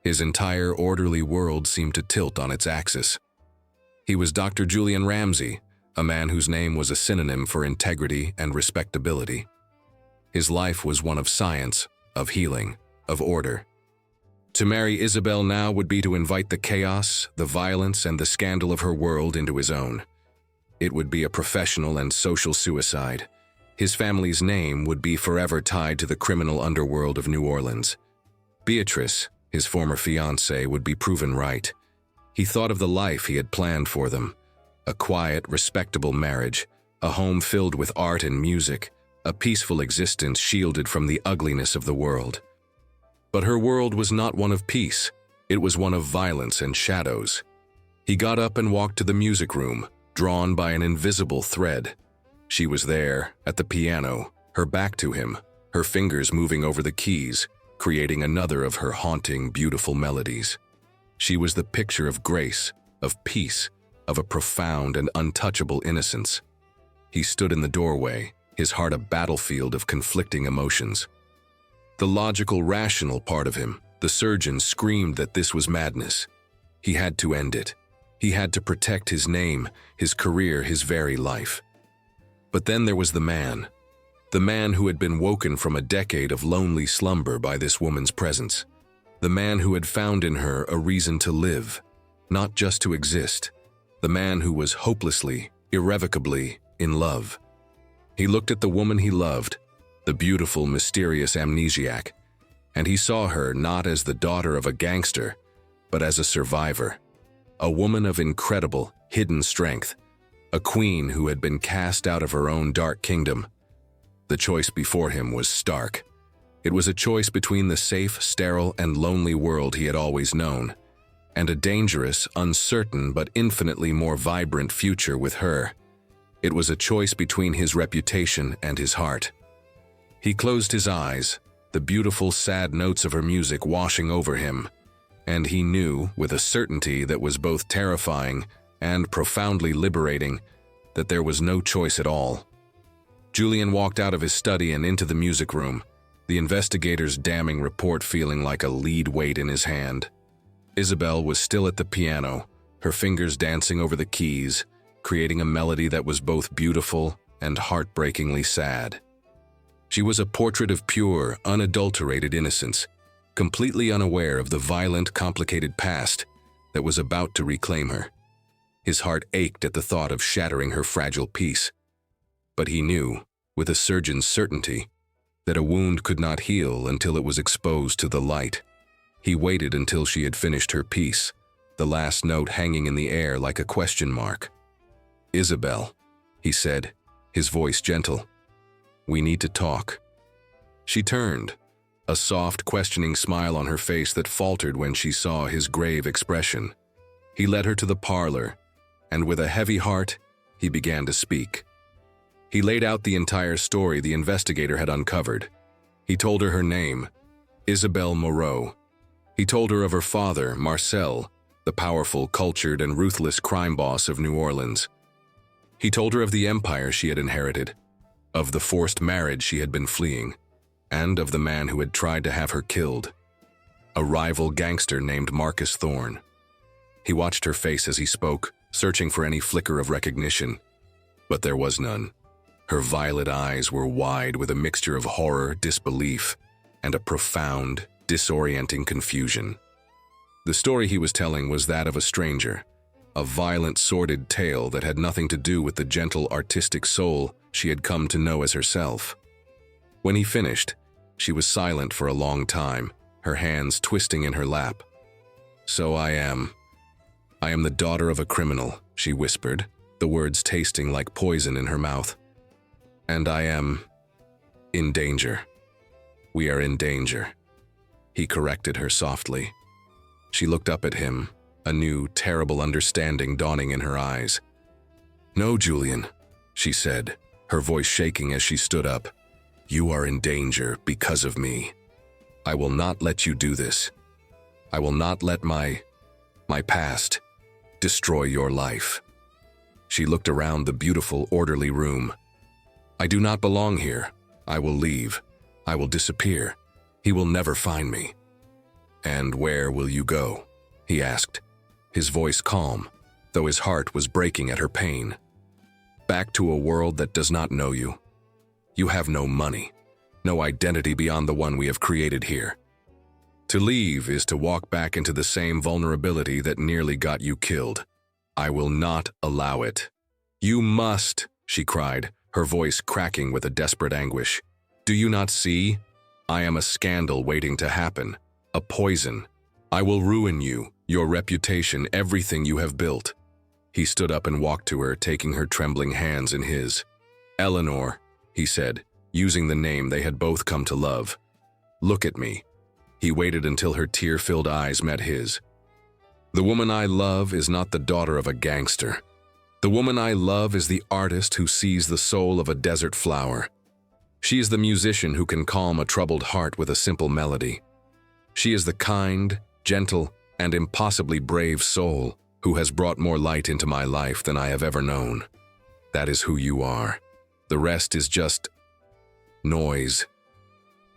His entire orderly world seemed to tilt on its axis. He was Dr. Julian Ramsey, a man whose name was a synonym for integrity and respectability. His life was one of science, of healing, of order. To marry Isabel now would be to invite the chaos, the violence, and the scandal of her world into his own. It would be a professional and social suicide. His family's name would be forever tied to the criminal underworld of New Orleans. Beatrice, his former fiancée, would be proven right. He thought of the life he had planned for them. A quiet, respectable marriage, a home filled with art and music, a peaceful existence shielded from the ugliness of the world. But her world was not one of peace. It was one of violence and shadows. He got up and walked to the music room, drawn by an invisible thread. She was there, at the piano, her back to him, her fingers moving over the keys, creating another of her haunting, beautiful melodies. She was the picture of grace, of peace, of a profound and untouchable innocence. He stood in the doorway, his heart a battlefield of conflicting emotions. The logical, rational part of him, the surgeon, screamed that this was madness. He had to end it. He had to protect his name, his career, his very life. But then there was the man who had been woken from a decade of lonely slumber by this woman's presence. The man who had found in her a reason to live, not just to exist. The man who was hopelessly, irrevocably in love. He looked at the woman he loved, the beautiful, mysterious Amnesiac, and he saw her not as the daughter of a gangster, but as a survivor, a woman of incredible, hidden strength, a queen who had been cast out of her own dark kingdom. The choice before him was stark. It was a choice between the safe, sterile, and lonely world he had always known, and a dangerous, uncertain, but infinitely more vibrant future with her. It was a choice between his reputation and his heart. He closed his eyes, the beautiful, sad notes of her music washing over him, and he knew, with a certainty that was both terrifying and profoundly liberating, that there was no choice at all. Julian walked out of his study and into the music room, the investigator's damning report feeling like a lead weight in his hand. Isabel was still at the piano, her fingers dancing over the keys, creating a melody that was both beautiful and heartbreakingly sad. She was a portrait of pure, unadulterated innocence, completely unaware of the violent, complicated past that was about to reclaim her. His heart ached at the thought of shattering her fragile peace. But he knew, with a surgeon's certainty, that a wound could not heal until it was exposed to the light. He waited until she had finished her piece, the last note hanging in the air like a question mark. "Isabel," he said, his voice gentle, "we need to talk." She turned, a soft, questioning smile on her face that faltered when she saw his grave expression. He led her to the parlor, and with a heavy heart, he began to speak. He laid out the entire story the investigator had uncovered. He told her name, Isabel Moreau. He told her of her father, Marcel, the powerful, cultured, and ruthless crime boss of New Orleans. He told her of the empire she had inherited, of the forced marriage she had been fleeing, and of the man who had tried to have her killed, a rival gangster named Marcus Thorne. He watched her face as he spoke, searching for any flicker of recognition, but there was none. Her violet eyes were wide with a mixture of horror, disbelief, and a profound, disorienting confusion. The story he was telling was that of a stranger, a violent, sordid tale that had nothing to do with the gentle, artistic soul she had come to know as herself. When he finished, she was silent for a long time, her hands twisting in her lap. "So I am the daughter of a criminal," she whispered, the words tasting like poison in her mouth. "And I am in danger. We are in danger," he corrected her softly. She looked up at him, a new, terrible understanding dawning in her eyes. "No, Julian," she said, her voice shaking as she stood up. "You are in danger because of me. I will not let you do this. I will not let my past destroy your life." She looked around the beautiful, orderly room. "I do not belong here. I will leave. I will disappear. He will never find me." "And where will you go?" he asked, his voice calm, though his heart was breaking at her pain. "Back to a world that does not know you. You have no money, no identity beyond the one we have created here. To leave is to walk back into the same vulnerability that nearly got you killed. I will not allow it." "You must," she cried, her voice cracking with a desperate anguish. "Do you not see? I am a scandal waiting to happen, a poison. I will ruin you, your reputation, everything you have built." He stood up and walked to her, taking her trembling hands in his. "Eleanor," he said, using the name they had both come to love. "Look at me." He waited until her tear-filled eyes met his. "The woman I love is not the daughter of a gangster. The woman I love is the artist who sees the soul of a desert flower. She is the musician who can calm a troubled heart with a simple melody. She is the kind, gentle, and impossibly brave soul who has brought more light into my life than I have ever known. That is who you are. The rest is just noise.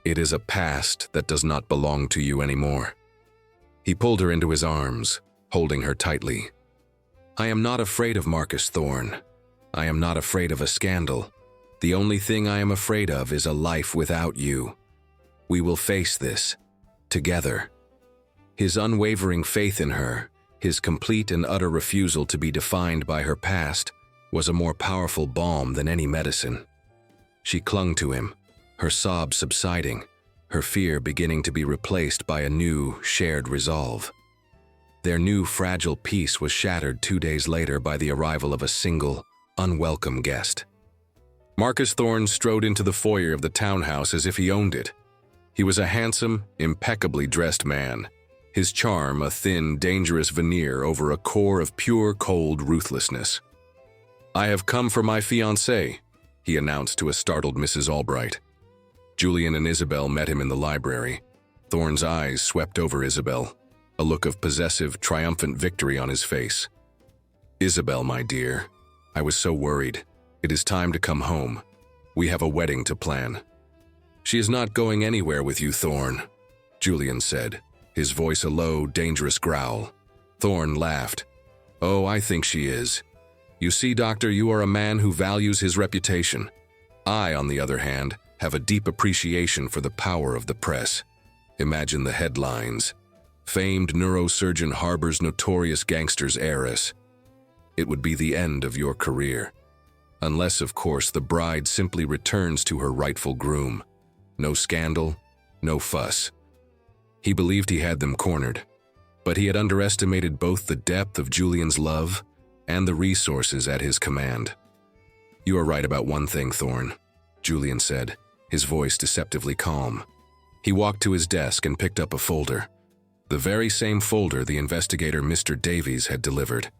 It is a past that does not belong to you anymore." He pulled her into his arms, holding her tightly. "I am not afraid of Marcus Thorne. I am not afraid of a scandal. The only thing I am afraid of is a life without you. We will face this, together." His unwavering faith in her, his complete and utter refusal to be defined by her past, was a more powerful balm than any medicine. She clung to him, her sobs subsiding, her fear beginning to be replaced by a new, shared resolve. Their new, fragile peace was shattered 2 days later by the arrival of a single, unwelcome guest. Marcus Thorne strode into the foyer of the townhouse as if he owned it. He was a handsome, impeccably dressed man, his charm a thin, dangerous veneer over a core of pure, cold ruthlessness. "I have come for my fiancée," he announced to a startled Mrs. Albright. Julian and Isabel met him in the library. Thorne's eyes swept over Isabel, a look of possessive, triumphant victory on his face. "Isabel, my dear, I was so worried. It is time to come home. We have a wedding to plan." "She is not going anywhere with you, Thorne," Julian said, his voice a low, dangerous growl. Thorne laughed. "Oh, I think she is. You see, Doctor, you are a man who values his reputation. I, on the other hand, have a deep appreciation for the power of the press. Imagine the headlines. Famed neurosurgeon harbors notorious gangster's heiress. It would be the end of your career. Unless, of course, the bride simply returns to her rightful groom. No scandal, no fuss." He believed he had them cornered, but he had underestimated both the depth of Julian's love and the resources at his command. "You are right about one thing, Thorne," Julian said, his voice deceptively calm. He walked to his desk and picked up a folder. The very same folder the investigator Mr. Davies had delivered.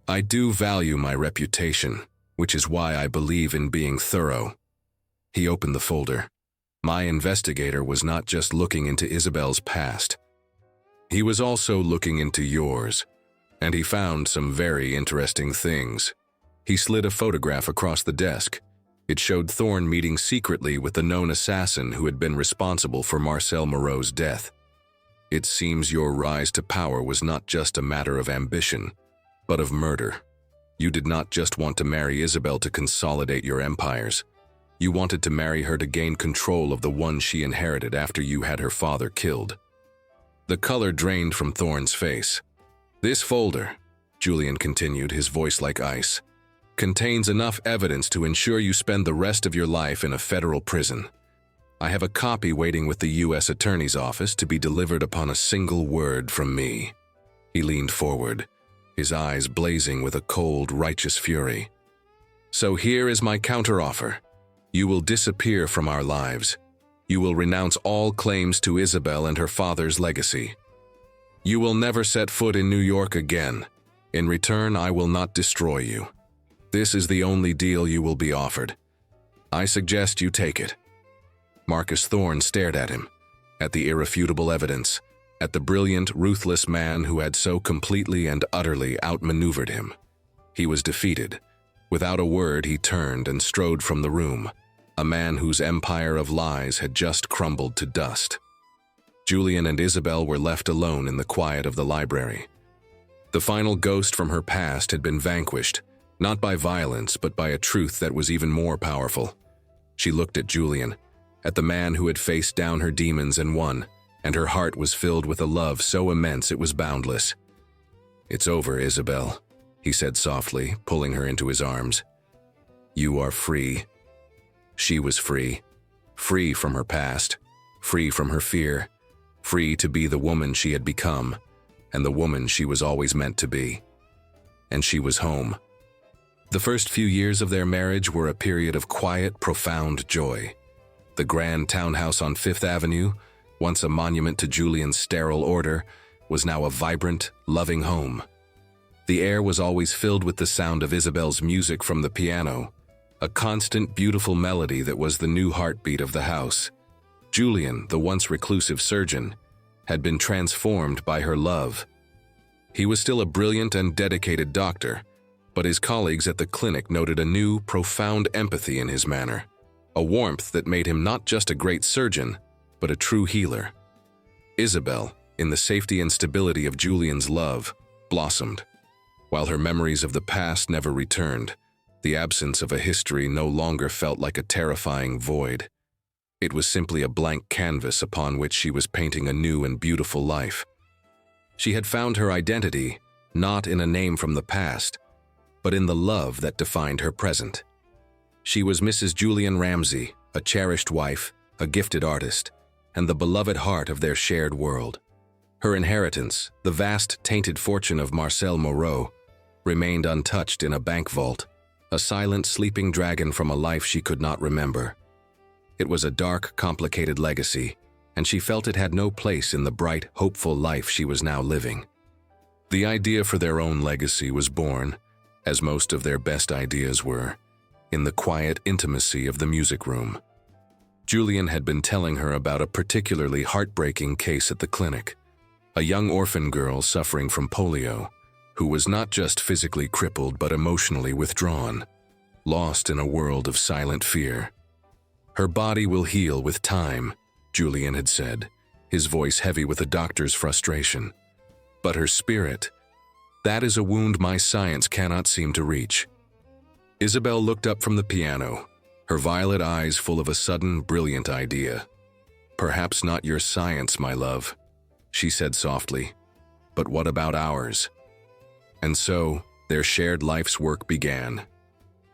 "I do value my reputation, which is why I believe in being thorough." He opened the folder. My investigator was not just looking into Isabel's past. He was also looking into yours, and he found some very interesting things. He slid a photograph across the desk. It showed Thorne meeting secretly with the known assassin who had been responsible for Marcel Moreau's death. It seems your rise to power was not just a matter of ambition, but of murder. You did not just want to marry Isabel to consolidate your empires. You wanted to marry her to gain control of the one she inherited after you had her father killed. The color drained from Thorne's face. "This folder," Julian continued, his voice like ice, "contains enough evidence to ensure you spend the rest of your life in a federal prison. I have a copy waiting with the U.S. Attorney's Office to be delivered upon a single word from me." He leaned forward, his eyes blazing with a cold, righteous fury. "So here is my counteroffer. You will disappear from our lives. You will renounce all claims to Isabel and her father's legacy. You will never set foot in New York again. In return, I will not destroy you. This is the only deal you will be offered. I suggest you take it." Marcus Thorne stared at him, at the irrefutable evidence, at the brilliant, ruthless man who had so completely and utterly outmaneuvered him. He was defeated. Without a word, he turned and strode from the room, a man whose empire of lies had just crumbled to dust. Julian and Isabel were left alone in the quiet of the library. The final ghost from her past had been vanquished, not by violence, but by a truth that was even more powerful. She looked at Julian, at the man who had faced down her demons and won, and her heart was filled with a love so immense it was boundless. "It's over, Isabel," he said softly, pulling her into his arms. "You are free." She was free. Free from her past, free from her fear, free to be the woman she had become, and the woman she was always meant to be. And she was home. The first few years of their marriage were a period of quiet, profound joy. The grand townhouse on Fifth Avenue, once a monument to Julian's sterile order, was now a vibrant, loving home. The air was always filled with the sound of Isabel's music from the piano, a constant, beautiful melody that was the new heartbeat of the house. Julian, the once reclusive surgeon, had been transformed by her love. He was still a brilliant and dedicated doctor, but his colleagues at the clinic noted a new, profound empathy in his manner, a warmth that made him not just a great surgeon, but a true healer. Isabel, in the safety and stability of Julian's love, blossomed. While her memories of the past never returned, the absence of a history no longer felt like a terrifying void. It was simply a blank canvas upon which she was painting a new and beautiful life. She had found her identity, not in a name from the past, but in the love that defined her present. She was Mrs. Julian Ramsey, a cherished wife, a gifted artist, and the beloved heart of their shared world. Her inheritance, the vast tainted fortune of Marcel Moreau, remained untouched in a bank vault, a silent sleeping dragon from a life she could not remember. It was a dark, complicated legacy, and she felt it had no place in the bright, hopeful life she was now living. The idea for their own legacy was born, as most of their best ideas were, in the quiet intimacy of the music room. Julian had been telling her about a particularly heartbreaking case at the clinic, a young orphan girl suffering from polio, who was not just physically crippled but emotionally withdrawn, lost in a world of silent fear. "Her body will heal with time," Julian had said, his voice heavy with a doctor's frustration. "But her spirit, that is a wound my science cannot seem to reach." Isabel looked up from the piano, her violet eyes full of a sudden, brilliant idea. "Perhaps not your science, my love," she said softly, "but what about ours?" And so, their shared life's work began.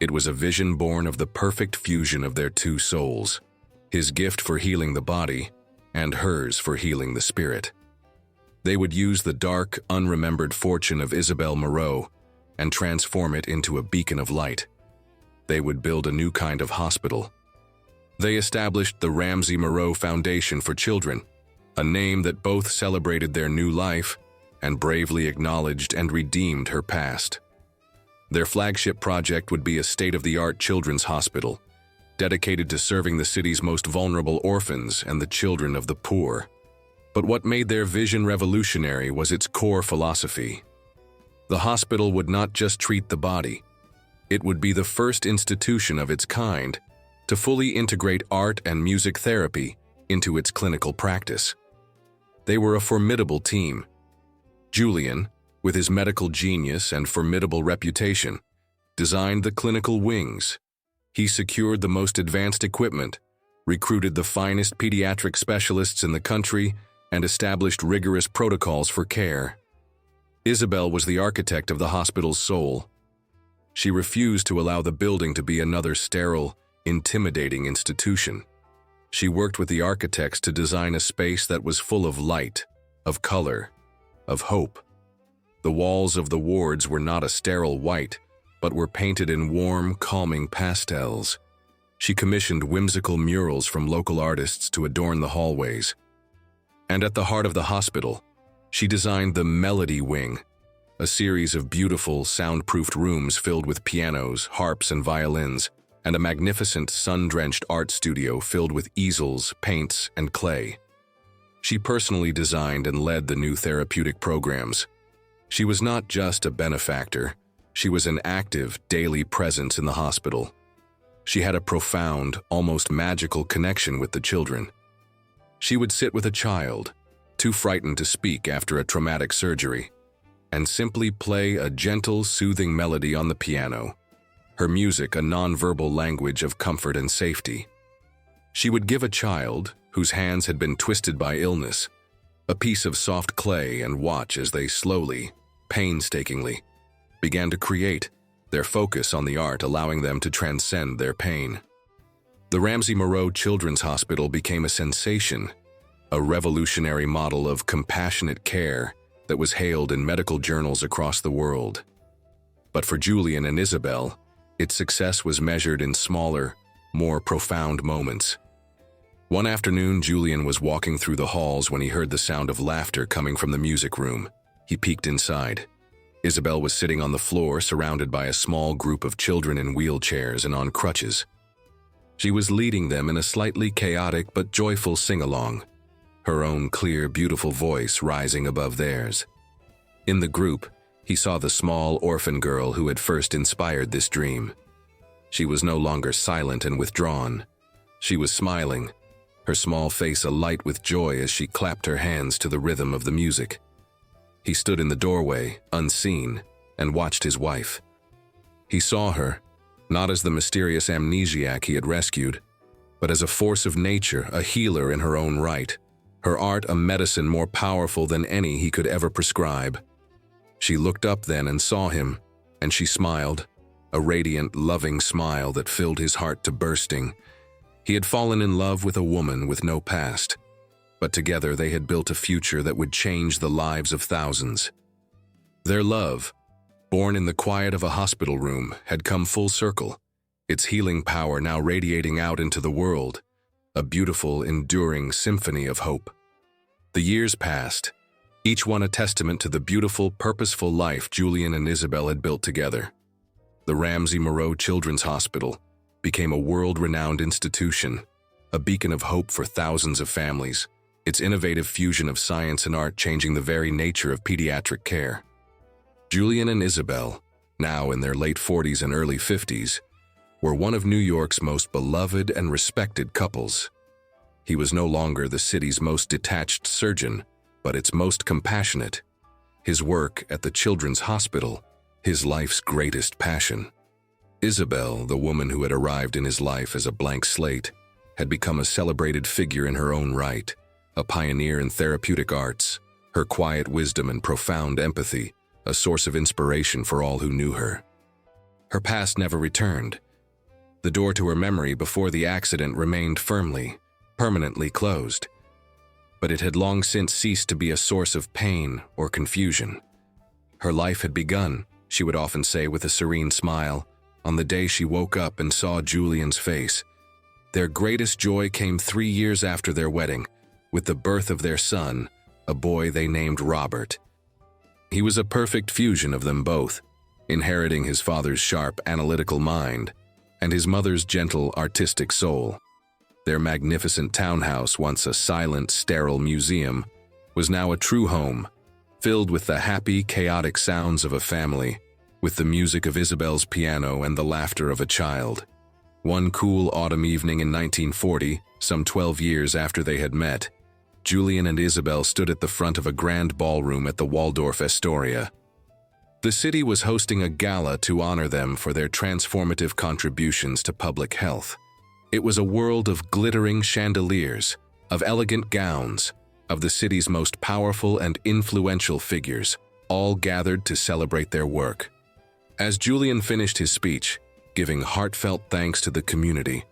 It was a vision born of the perfect fusion of their two souls, his gift for healing the body, and hers for healing the spirit. They would use the dark, unremembered fortune of Isabel Moreau and transform it into a beacon of light. They would build a new kind of hospital. They established the Ramsey Moreau Foundation for Children, a name that both celebrated their new life and bravely acknowledged and redeemed her past. Their flagship project would be a state-of-the-art children's hospital, dedicated to serving the city's most vulnerable orphans and the children of the poor. But what made their vision revolutionary was its core philosophy. The hospital would not just treat the body. It would be the first institution of its kind to fully integrate art and music therapy into its clinical practice. They were a formidable team. Julian, with his medical genius and formidable reputation, designed the clinical wings. He secured the most advanced equipment, recruited the finest pediatric specialists in the country, and established rigorous protocols for care. Isabel was the architect of the hospital's soul. She refused to allow the building to be another sterile, intimidating institution. She worked with the architects to design a space that was full of light, of color, of hope. The walls of the wards were not a sterile white, but were painted in warm, calming pastels. She commissioned whimsical murals from local artists to adorn the hallways. And at the heart of the hospital, she designed the Melody Wing, a series of beautiful, soundproofed rooms filled with pianos, harps, and violins, and a magnificent, sun-drenched art studio filled with easels, paints, and clay. She personally designed and led the new therapeutic programs. She was not just a benefactor, she was an active, daily presence in the hospital. She had a profound, almost magical connection with the children. She would sit with a child, too frightened to speak after a traumatic surgery, and simply play a gentle, soothing melody on the piano, her music a nonverbal language of comfort and safety. She would give a child, whose hands had been twisted by illness, a piece of soft clay and watch as they slowly, painstakingly, began to create, their focus on the art allowing them to transcend their pain. The Ramsey Moreau Children's Hospital became a sensation, a revolutionary model of compassionate care that was hailed in medical journals across the world. But for Julian and Isabel, its success was measured in smaller, more profound moments. One afternoon, Julian was walking through the halls when he heard the sound of laughter coming from the music room. He peeked inside. Isabel was sitting on the floor, surrounded by a small group of children in wheelchairs and on crutches. She was leading them in a slightly chaotic but joyful sing-along, her own clear, beautiful voice rising above theirs. In the group, he saw the small orphan girl who had first inspired this dream. She was no longer silent and withdrawn. She was smiling, her small face alight with joy as she clapped her hands to the rhythm of the music. He stood in the doorway, unseen, and watched his wife. He saw her, not as the mysterious amnesiac he had rescued, but as a force of nature, a healer in her own right, her art a medicine more powerful than any he could ever prescribe. She looked up then and saw him, and she smiled, a radiant, loving smile that filled his heart to bursting. He had fallen in love with a woman with no past, but together they had built a future that would change the lives of thousands. Their love, born in the quiet of a hospital room, had come full circle, its healing power now radiating out into the world, a beautiful, enduring symphony of hope. The years passed, each one a testament to the beautiful, purposeful life Julian and Isabel had built together. The Ramsey Moreau Children's Hospital became a world-renowned institution, a beacon of hope for thousands of families, its innovative fusion of science and art changing the very nature of pediatric care. Julian and Isabel, now in their late 40s and early 50s, were one of New York's most beloved and respected couples. He was no longer the city's most detached surgeon, but its most compassionate. His work at the Children's Hospital, his life's greatest passion. Isabel, the woman who had arrived in his life as a blank slate, had become a celebrated figure in her own right, a pioneer in therapeutic arts, her quiet wisdom and profound empathy, a source of inspiration for all who knew her. Her past never returned. The door to her memory before the accident remained firmly, permanently closed. But it had long since ceased to be a source of pain or confusion. Her life had begun, she would often say with a serene smile, on the day she woke up and saw Julian's face. Their greatest joy came 3 years after their wedding, with the birth of their son, a boy they named Robert. He was a perfect fusion of them both, inheriting his father's sharp, analytical mind and his mother's gentle, artistic soul. Their magnificent townhouse, once a silent, sterile museum, was now a true home, filled with the happy, chaotic sounds of a family, with the music of Isabel's piano and the laughter of a child. One cool autumn evening in 1940, some 12 years after they had met, Julian and Isabel stood at the front of a grand ballroom at the Waldorf Astoria. The city was hosting a gala to honor them for their transformative contributions to public health. It was a world of glittering chandeliers, of elegant gowns, of the city's most powerful and influential figures, all gathered to celebrate their work. As Julian finished his speech, giving heartfelt thanks to the community,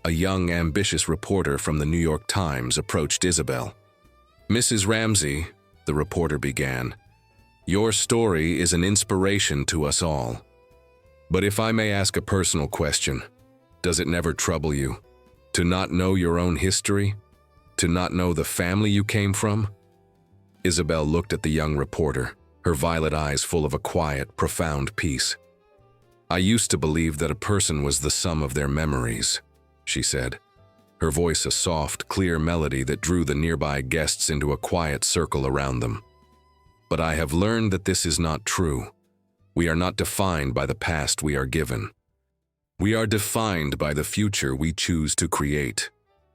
a young, ambitious reporter from the New York Times approached Isabel. "Mrs. Ramsey," the reporter began, "your story is an inspiration to us all. But if I may ask a personal question, does it never trouble you to not know your own history, to not know the family you came from?" Isabel looked at the young reporter, her violet eyes full of a quiet, profound peace. "I used to believe that a person was the sum of their memories," she said, her voice a soft, clear melody that drew the nearby guests into a quiet circle around them. "But I have learned that this is not true. We are not defined by the past we are given. We are defined by the future we choose to create."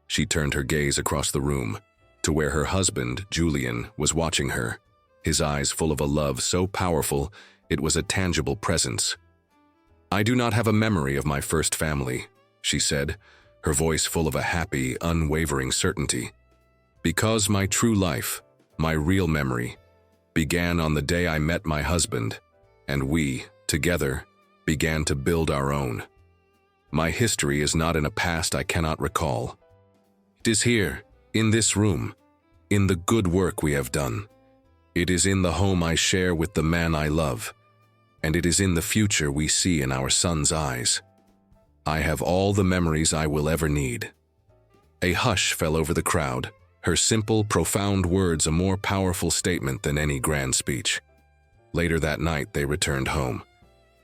She turned her gaze across the room, to where her husband, Julian, was watching her, his eyes full of a love so powerful it was a tangible presence. "I do not have a memory of my first family," she said, her voice full of a happy, unwavering certainty. "Because my true life, my real memory, began on the day I met my husband, and we, together, began to build our own. My history is not in a past I cannot recall. It is here, in this room, in the good work we have done. It is in the home I share with the man I love, and it is in the future we see in our son's eyes. I have all the memories I will ever need." A hush fell over the crowd, her simple, profound words a more powerful statement than any grand speech. Later that night, they returned home.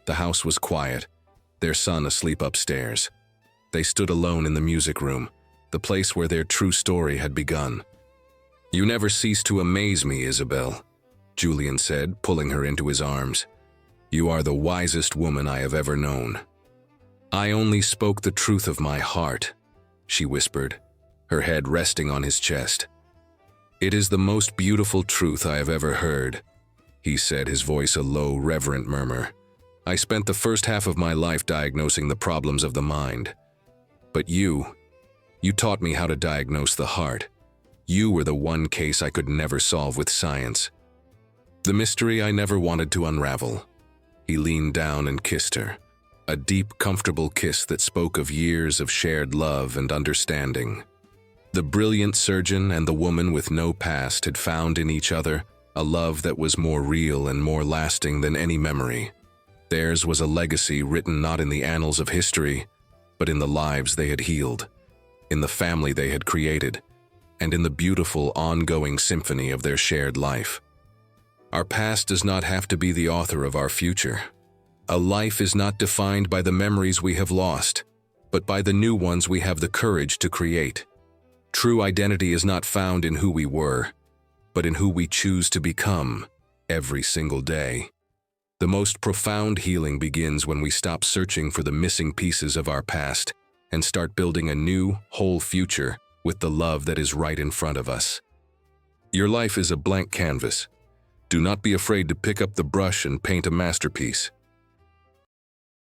The house was quiet, their son asleep upstairs. They stood alone in the music room, the place where their true story had begun. "You never cease to amaze me, Isabel," Julian said, pulling her into his arms. "You are the wisest woman I have ever known." "I only spoke the truth of my heart," she whispered, her head resting on his chest. "It is the most beautiful truth I have ever heard," he said, his voice a low, reverent murmur. "I spent the first half of my life diagnosing the problems of the mind. But you taught me how to diagnose the heart. You were the one case I could never solve with science. The mystery I never wanted to unravel." He leaned down and kissed her, a deep, comfortable kiss that spoke of years of shared love and understanding. The brilliant surgeon and the woman with no past had found in each other a love that was more real and more lasting than any memory. Theirs was a legacy written not in the annals of history, but in the lives they had healed, in the family they had created, and in the beautiful, ongoing symphony of their shared life. Our past does not have to be the author of our future. A life is not defined by the memories we have lost, but by the new ones we have the courage to create. True identity is not found in who we were, but in who we choose to become every single day. The most profound healing begins when we stop searching for the missing pieces of our past and start building a new, whole future with the love that is right in front of us. Your life is a blank canvas. Do not be afraid to pick up the brush and paint a masterpiece.